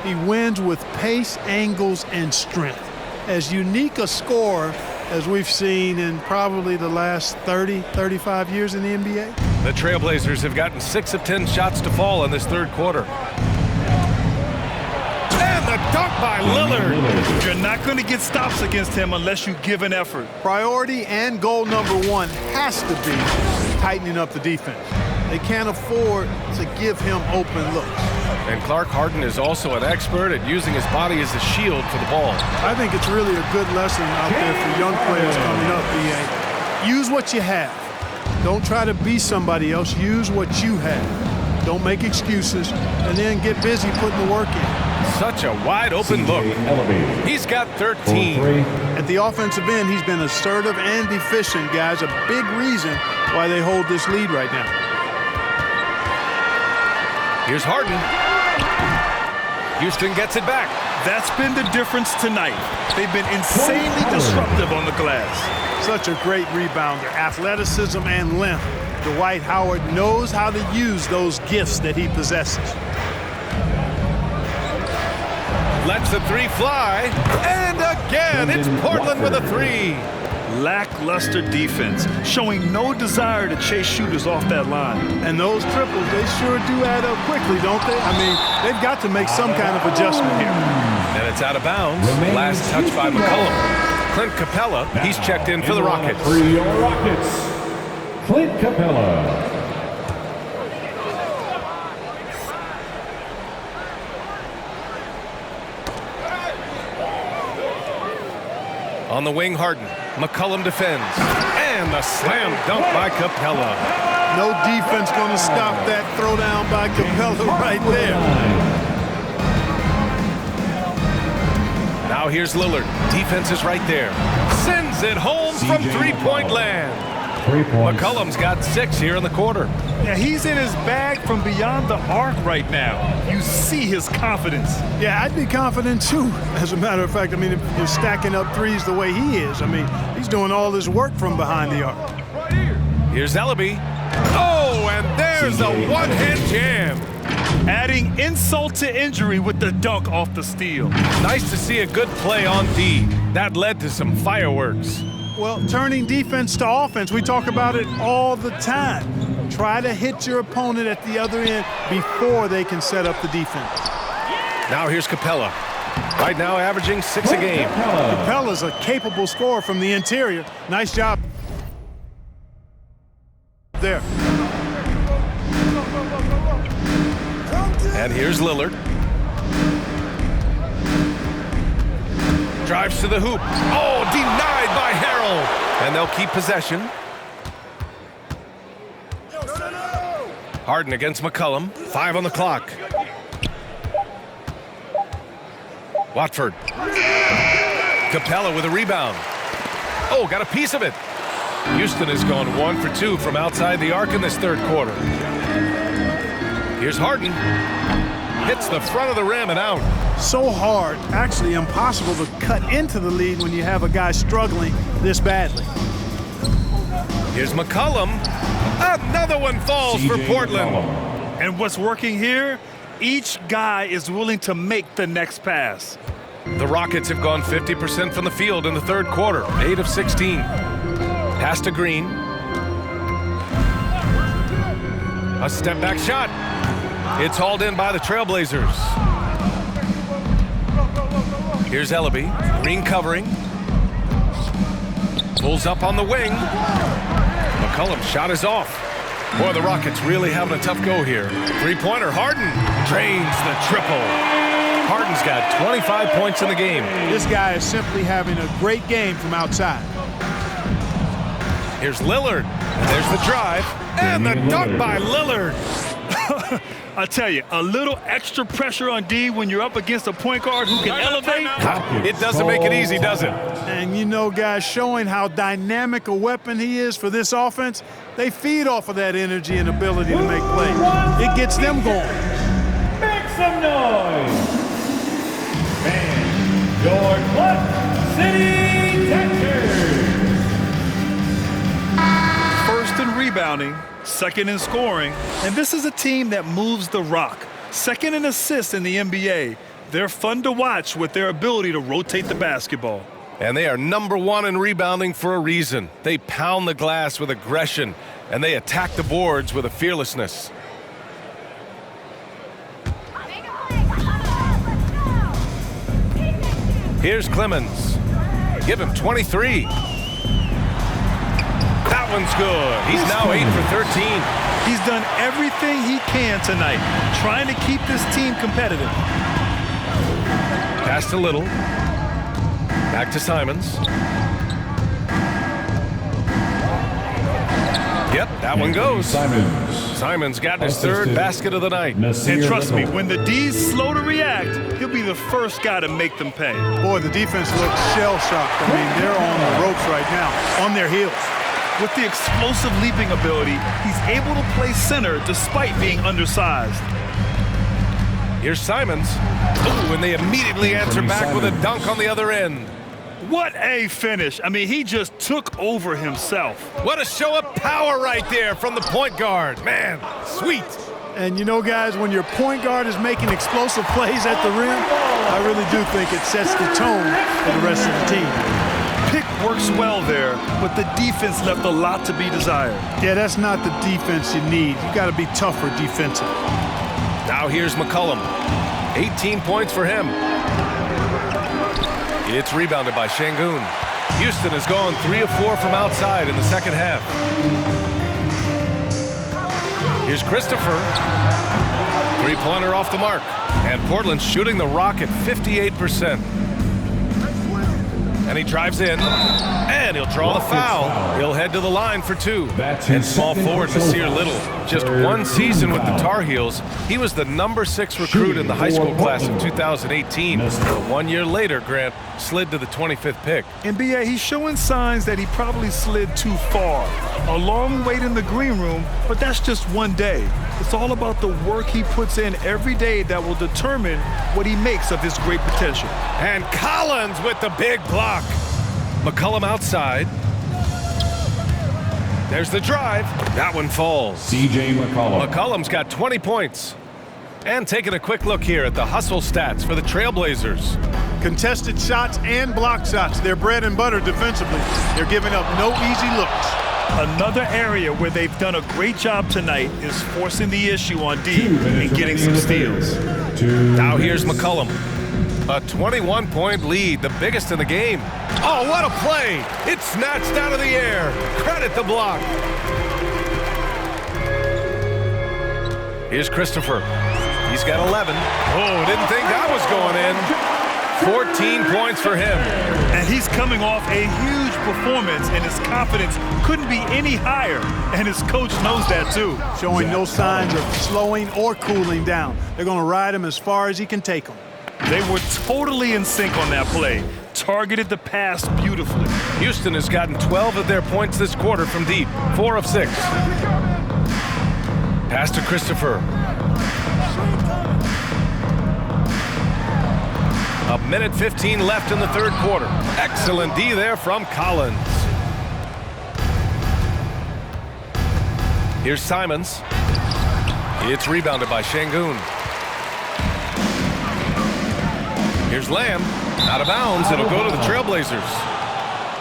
[SPEAKER 3] He wins with pace, angles, and strength. As unique a scorer as we've seen in probably the last 30, 35 years in the NBA.
[SPEAKER 1] The Trailblazers have gotten 6 of 10 shots to fall in this third quarter. And the dunk by Lillard.
[SPEAKER 2] You're not going to get stops against him unless you give an effort.
[SPEAKER 3] Priority and goal number one has to be tightening up the defense. They can't afford to give him open looks.
[SPEAKER 1] And Clark Harden is also an expert at using his body as a shield for the ball.
[SPEAKER 3] I think it's really a good lesson out there for young players coming up, B.A. Use what you have. Don't try to be somebody else. Use what you have. Don't make excuses, and then get busy putting the work in.
[SPEAKER 1] Such a wide open look. He's got 13.
[SPEAKER 3] At the offensive end, he's been assertive and efficient, guys. A big reason why they hold this lead right now.
[SPEAKER 1] Here's Harden. Houston gets it back.
[SPEAKER 2] That's been the difference tonight. They've been insanely disruptive on the glass.
[SPEAKER 3] Such a great rebounder. Athleticism and length. Dwight Howard knows how to use those gifts that he possesses.
[SPEAKER 1] Lets the three fly. And again, it's Portland with a three.
[SPEAKER 2] Lackluster defense, showing no desire to chase shooters off that line.
[SPEAKER 3] And those triples, they sure do add up quickly, don't they? I mean, they've got to make some kind of adjustment here.
[SPEAKER 1] And it's out of bounds. Last touch by McCollum. Clint Capella, he's checked in for the Rockets.
[SPEAKER 5] For your Rockets, Clint Capella.
[SPEAKER 1] On the wing, Harden. McCollum defends. And the slam dunk by Capella.
[SPEAKER 3] No defense going to stop that throwdown by Capella right there.
[SPEAKER 1] Now here's Lillard. Defense is right there. Sends it home from three-point land.
[SPEAKER 5] 3 points.
[SPEAKER 1] McCollum's got 6 here in the quarter.
[SPEAKER 2] Yeah, he's in his bag from beyond the arc right now. You see his confidence.
[SPEAKER 3] Yeah, I'd be confident too. As a matter of fact, I mean, if you're stacking up threes the way he is, I mean, he's doing all his work from behind the arc.
[SPEAKER 1] Here's Ellaby. Oh, and there's a one-hand jam.
[SPEAKER 2] Adding insult to injury with the dunk off the steal.
[SPEAKER 1] Nice to see a good play on D. That led to some fireworks.
[SPEAKER 3] Well, turning defense to offense, we talk about it all the time. Try to hit your opponent at the other end before they can set up the defense.
[SPEAKER 1] Now here's Capella. Right now averaging 6 a game.
[SPEAKER 3] Capella's a capable scorer from the interior. Nice job there.
[SPEAKER 1] And here's Lillard. Drives to the hoop. Oh, denied by Harrell. And they'll keep possession. Harden against McCollum. 5 on the clock. Watford. Capella with a rebound. Oh, got a piece of it. Houston has gone 1 for 2 from outside the arc in this third quarter. Here's Harden. Hits the front of the rim and out.
[SPEAKER 3] So hard, actually impossible to cut into the lead when you have a guy struggling this badly.
[SPEAKER 1] Here's McCollum. Another one falls for Portland.
[SPEAKER 2] And what's working here? Each guy is willing to make the next pass.
[SPEAKER 1] The Rockets have gone 50% from the field in the third quarter, 8 of 16. Pass to Green. A step back shot. It's hauled in by the Trailblazers. Here's Ellaby. Green covering. Pulls up on the wing. McCollum's shot is off. Boy, the Rockets really having a tough go here. Three-pointer, Harden drains the triple. Harden's got 25 points in the game.
[SPEAKER 3] This guy is simply having a great game from outside.
[SPEAKER 1] Here's Lillard, and there's the drive, and the dunk by Lillard.
[SPEAKER 2] I tell you, a little extra pressure on D when you're up against a point guard who can elevate.
[SPEAKER 1] It doesn't make it easy, does it?
[SPEAKER 3] And you know, guys, showing how dynamic a weapon he is for this offense, they feed off of that energy and ability to make plays. It gets them going.
[SPEAKER 5] Make some noise. And your Clutch City Texans.
[SPEAKER 2] First in rebounding, second in scoring, and this is a team that moves the rock. Second in assists in the NBA. They're fun to watch with their ability to rotate the basketball.
[SPEAKER 1] And they are #1 in rebounding for a reason. They pound the glass with aggression, and they attack the boards with a fearlessness. Here's Clemens. Give him 23. That one's good. He's now 8 for 13.
[SPEAKER 2] He's done everything he can tonight, trying to keep this team competitive.
[SPEAKER 1] Pass to Little. Back to Simons. Yep, that one goes. Simons got his third basket of the night.
[SPEAKER 2] And trust me, when the D's slow to react, he'll be the first guy to make them pay.
[SPEAKER 3] Boy, the defense looks shell-shocked. I mean, they're on the ropes right now, on their heels.
[SPEAKER 2] With the explosive leaping ability, he's able to play center despite being undersized.
[SPEAKER 1] Here's Simons. Ooh, and they immediately answer back with a dunk on the other end.
[SPEAKER 2] What a finish. I mean, he just took over himself.
[SPEAKER 1] What a show of power right there from the point guard. Man, sweet.
[SPEAKER 3] And you know, guys, when your point guard is making explosive plays at the rim, I really do think it sets the tone for the rest of the team.
[SPEAKER 2] Pick works well there, but the defense left a lot to be desired.
[SPEAKER 3] Yeah, that's not the defense you need. You got to be tougher defensively.
[SPEAKER 1] Now here's McCollum. 18 points for him. It's rebounded by Şengün. Houston has gone 3 of 4 from outside in the second half. Here's Christopher. Three-pointer off the mark. And Portland's shooting the rock at 58%. And he drives in, and he'll draw the foul. He'll head to the line for 2. And small forward Nasir Little. Just one season with the Tar Heels, he was the #6 recruit in the high school class of 2018. But 1 year later, Grant slid to the 25th pick.
[SPEAKER 2] NBA, he's showing signs that he probably slid too far. A long wait in the green room, but that's just one day. It's all about the work he puts in every day that will determine what he makes of his great potential.
[SPEAKER 1] And Collins with the big block. McCollum outside. There's the drive. That one falls.
[SPEAKER 5] C.J. McCollum.
[SPEAKER 1] McCollum's got 20 points. And taking a quick look here at the hustle stats for the Trailblazers.
[SPEAKER 3] Contested shots and block shots. They're bread and butter defensively. They're giving up no easy looks.
[SPEAKER 2] Another area where they've done a great job tonight is forcing the issue on D and getting some steals.
[SPEAKER 1] Now here's McCollum. A 21-point lead, the biggest in the game. Oh, what a play! It's snatched out of the air. Credit the block. Here's Christopher. He's got 11. Oh, didn't think that was going in. 14 points for him.
[SPEAKER 2] And he's coming off a huge performance, and his confidence couldn't be any higher. And his coach knows that, too.
[SPEAKER 3] Showing no signs of slowing or cooling down. They're going to ride him as far as he can take them.
[SPEAKER 2] They were totally in sync on that play. Targeted the pass beautifully.
[SPEAKER 1] Houston has gotten 12 of their points this quarter from deep. 4 of 6. Pass to Christopher. A minute 15 left in the third quarter. Excellent D there from Collins. Here's Simons. It's rebounded by Şengün. Here's Lamb. Out of bounds. It'll go to the Trailblazers.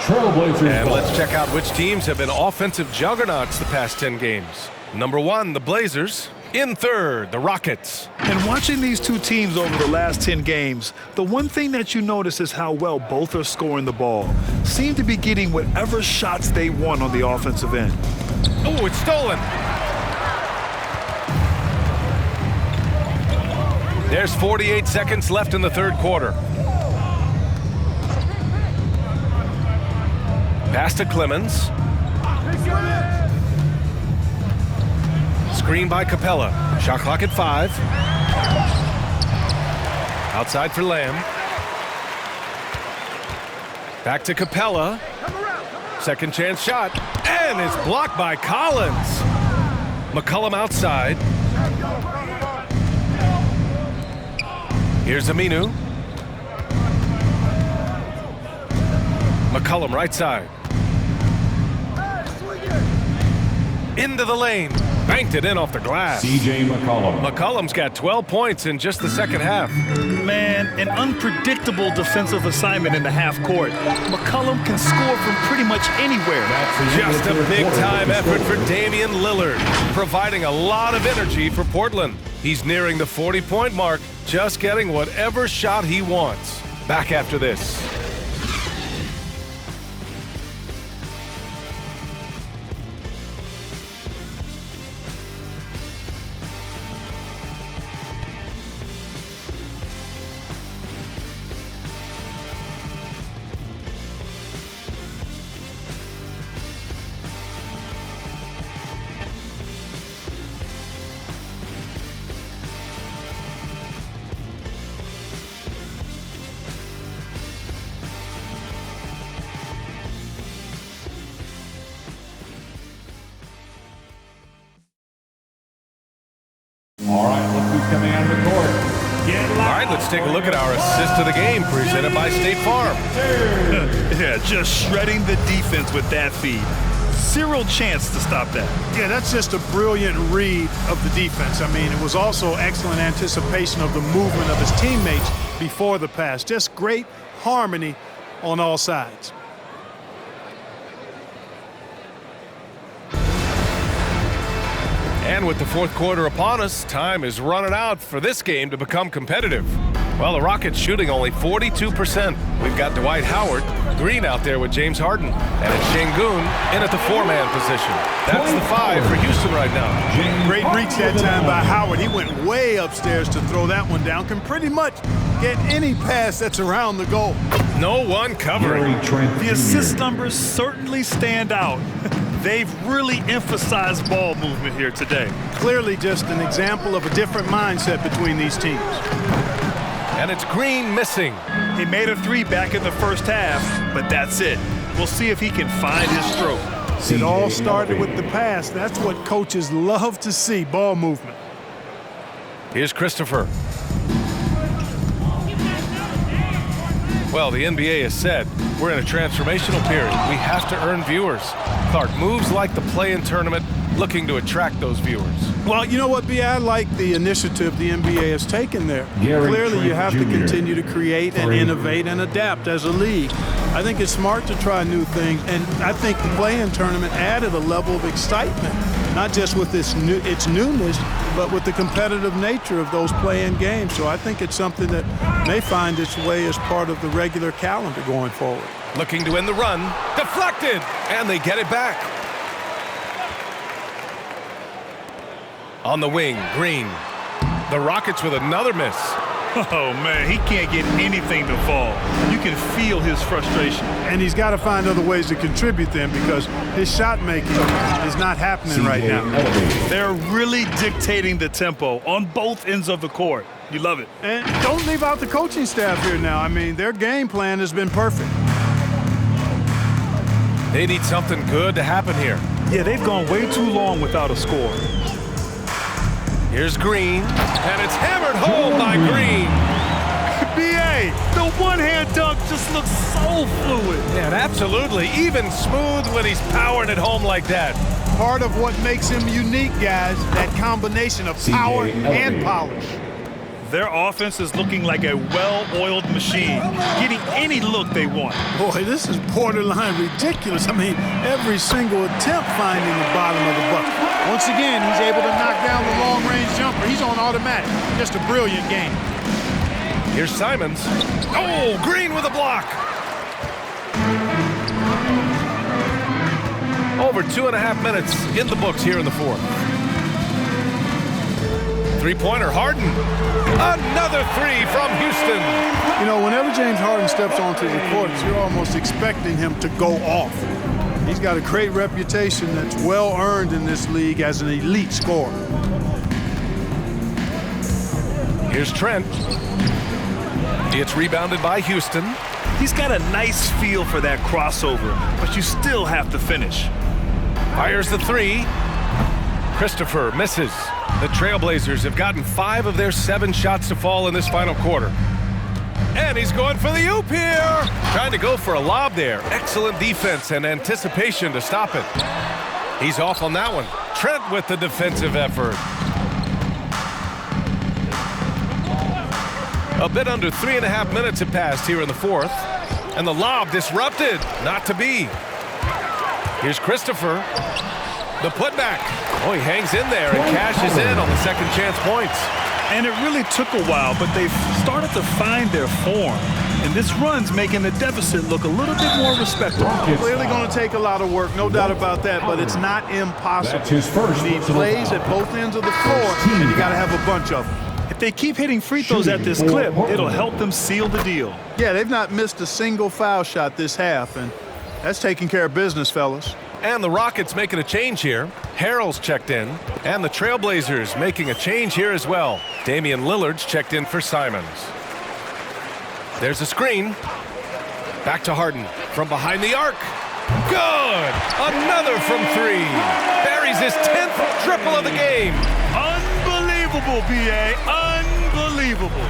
[SPEAKER 5] Trailblazers
[SPEAKER 1] And
[SPEAKER 5] ball.
[SPEAKER 1] let's check out which teams have been offensive juggernauts the past 10 games. Number 1, the Blazers. In third, the Rockets.
[SPEAKER 2] And watching these two teams over the last 10 games, the one thing that you notice is how well both are scoring the ball. Seem to be getting whatever shots they want on the offensive end.
[SPEAKER 1] Oh, it's stolen. There's 48 seconds left in the third quarter. Pass to Clemens. Screen by Capella. Shot clock at 5. Outside for Lamb. Back to Capella. Second chance shot. And it's blocked by Collins. McCollum outside. Here's Aminu. McCollum right side. Into the lane. Banked it in off the glass.
[SPEAKER 5] C.J. McCollum.
[SPEAKER 1] McCollum's got 12 points in just the second half.
[SPEAKER 2] Man, an unpredictable defensive assignment in the half court. McCollum can score from pretty much anywhere.
[SPEAKER 1] Just a big-time effort for Damian Lillard, providing a lot of energy for Portland. He's nearing the 40-point mark, just getting whatever shot he wants. Back after this.
[SPEAKER 5] All right, look who's coming out of the court.
[SPEAKER 1] All right, let's take a look at our assist of the game presented by State Farm.
[SPEAKER 2] Yeah, just shredding the defense with that feed. Zero chance to stop that.
[SPEAKER 3] Yeah, that's just a brilliant read of the defense. I mean, it was also excellent anticipation of the movement of his teammates before the pass. Just great harmony on all sides.
[SPEAKER 1] And with the fourth quarter upon us, time is running out for this game to become competitive. Well, the Rockets shooting only 42%. We've got Dwight Howard, Green out there with James Harden, and it's Şengün in at the 4-man position. That's the 5 for Houston right now.
[SPEAKER 3] Great reach that time by Howard. He went way upstairs to throw that one down. Can pretty much get any pass that's around the goal.
[SPEAKER 1] No one covering.
[SPEAKER 2] The assist numbers certainly stand out. They've really emphasized ball movement here today.
[SPEAKER 3] Clearly just an example of a different mindset between these teams.
[SPEAKER 1] And it's Green missing.
[SPEAKER 2] He made a 3 back in the first half, but that's it. We'll see if he can find his stroke.
[SPEAKER 3] It all started with the pass. That's what coaches love to see, ball movement.
[SPEAKER 1] Here's Christopher. Well, the NBA has said we're in a transformational period. We have to earn viewers. Clark, moves like the play-in tournament looking to attract those viewers.
[SPEAKER 3] Well, you know what, B? I like the initiative the NBA has taken there. Clearly, you have to continue to create and innovate and adapt as a league. I think it's smart to try new things, and I think the play-in tournament added a level of excitement, not just with its newness, but with the competitive nature of those play-in games. So I think it's something that may find its way as part of the regular calendar going forward.
[SPEAKER 1] Looking to end the run. Deflected! And they get it back. On the wing, Green. The Rockets with another miss.
[SPEAKER 2] Oh, man, he can't get anything to fall. You can feel his frustration.
[SPEAKER 3] And he's got to find other ways to contribute then, because his shot making is not happening right now.
[SPEAKER 2] They're really dictating the tempo on both ends of the court. You love it.
[SPEAKER 3] And don't leave out the coaching staff here now. I mean, their game plan has been perfect.
[SPEAKER 1] They need something good to happen here.
[SPEAKER 2] Yeah, they've gone way too long without a score.
[SPEAKER 1] Here's Green, and it's hammered home by Green.
[SPEAKER 2] B.A., the one-hand dunk just looks so fluid.
[SPEAKER 1] Yeah, absolutely. Even smooth when he's powering it home like that.
[SPEAKER 3] Part of what makes him unique, guys, that combination of power and polish.
[SPEAKER 2] Their offense is looking like a well-oiled machine, getting any look they want.
[SPEAKER 3] Boy, this is borderline ridiculous. I mean, every single attempt finding the bottom of the bucket. Once again, he's able to knock down the long-range jumper. He's on automatic. Just a brilliant game.
[SPEAKER 1] Here's Simons. Oh, Green with a block. Over 2.5 minutes in the books here in the fourth. Three-pointer, Harden. Another three from Houston.
[SPEAKER 3] You know, whenever James Harden steps onto the court, you're almost expecting him to go off. He's got a great reputation that's well earned in this league as an elite scorer.
[SPEAKER 1] Here's Trent. It's rebounded by Houston.
[SPEAKER 2] He's got a nice feel for that crossover, but you still have to finish.
[SPEAKER 1] Fires the three. Christopher misses. The Trailblazers have gotten 5 of their 7 shots to fall in this final quarter. And he's going for the oop here. Trying to go for a lob there. Excellent defense and anticipation to stop it. He's off on that one. Trent with the defensive effort. A bit under 3.5 minutes have passed here in the fourth. And the lob disrupted. Not to be. Here's Christopher. The putback. Oh, he hangs in there and cashes in on the second chance points.
[SPEAKER 2] And it really took a while, but they've started to find their form. And this run's making the deficit look a little bit more respectable.
[SPEAKER 3] Clearly going to take a lot of work, no doubt about that, but it's not impossible.
[SPEAKER 5] That's his first.
[SPEAKER 3] You need plays at both ends of the floor, and you got to have a bunch of them.
[SPEAKER 2] If they keep hitting free throws at this clip, it'll help them seal the deal.
[SPEAKER 3] Yeah, they've not missed a single foul shot this half, and that's taking care of business, fellas.
[SPEAKER 1] And the Rockets making a change here. Harrell's checked in. And the Trailblazers making a change here as well. Damian Lillard's checked in for Simons. There's a screen. Back to Harden from behind the arc. Good! Another from 3. Buries his 10th triple of the game.
[SPEAKER 2] Unbelievable, B.A. Unbelievable.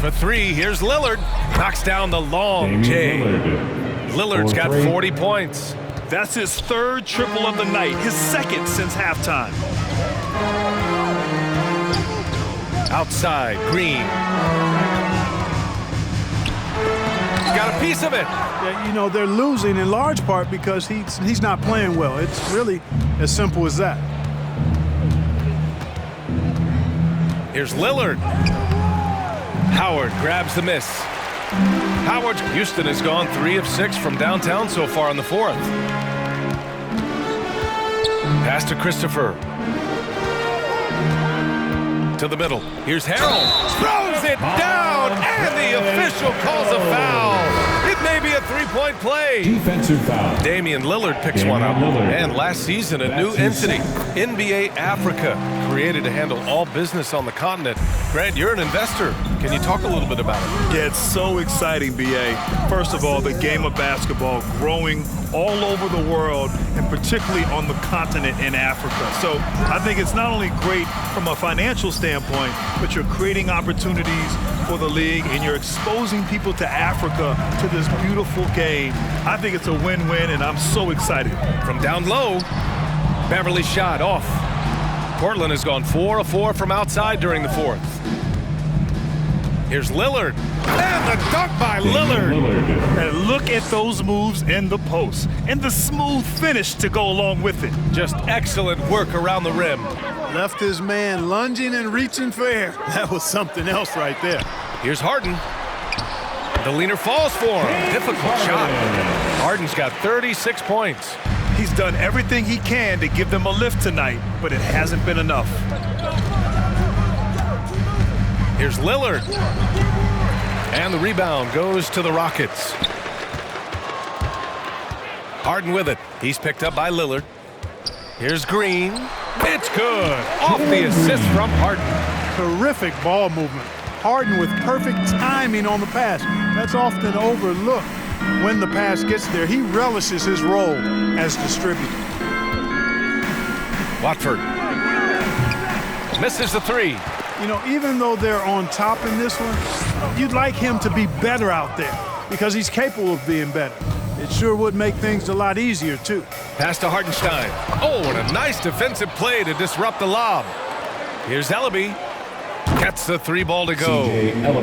[SPEAKER 1] For 3, here's Lillard. Knocks down the long J. Lillard's got 40 points.
[SPEAKER 2] That's his 3rd triple of the night, his 2nd since halftime.
[SPEAKER 1] Outside, Green. Got a piece of it.
[SPEAKER 3] Yeah, you know, they're losing in large part because he's not playing well. It's really as simple as that.
[SPEAKER 1] Here's Lillard. Howard grabs the miss. Howard. Houston has gone 3 of 6 from downtown so far in the fourth. Pass to Christopher. To the middle. Here's Harrell. Throws it down, and the official calls a foul. It may be a 3-point play.
[SPEAKER 5] Defensive foul.
[SPEAKER 1] Damian Lillard picks one up. And last season, a new entity, NBA Africa, created to handle all business on the continent. Grant, you're an investor. Can you talk a little bit about it?
[SPEAKER 2] Yeah, it's so exciting, B.A. First of all, the game of basketball growing all over the world, and particularly on the continent in Africa. So I think it's not only great from a financial standpoint, but you're creating opportunities for the league, and you're exposing people to Africa to this beautiful game. I think it's a win-win, and I'm so excited.
[SPEAKER 1] From down low, Beverly shot off. Portland has gone 4 of 4 from outside during the fourth. Here's Lillard. And the dunk by Lillard.
[SPEAKER 2] And look at those moves in the post. And the smooth finish to go along with it.
[SPEAKER 1] Just excellent work around the rim.
[SPEAKER 3] Left his man lunging and reaching for air. That was something else right there.
[SPEAKER 1] Here's Harden. The leaner falls for him. Difficult shot. Harden's got 36 points.
[SPEAKER 2] He's done everything he can to give them a lift tonight, but it hasn't been enough.
[SPEAKER 1] Here's Lillard. And the rebound goes to the Rockets. Harden with it. He's picked up by Lillard. Here's Green. It's good. Off the assist from Harden.
[SPEAKER 3] Terrific ball movement. Harden with perfect timing on the pass. That's often overlooked when the pass gets there. He relishes his role as distributor.
[SPEAKER 1] Watford misses the 3.
[SPEAKER 3] You know, even though they're on top in this one, you'd like him to be better out there because he's capable of being better. It sure would make things a lot easier, too.
[SPEAKER 1] Pass to Hartenstein. Oh, and a nice defensive play to disrupt the lob. Here's Ellaby. Gets the 3 ball to go.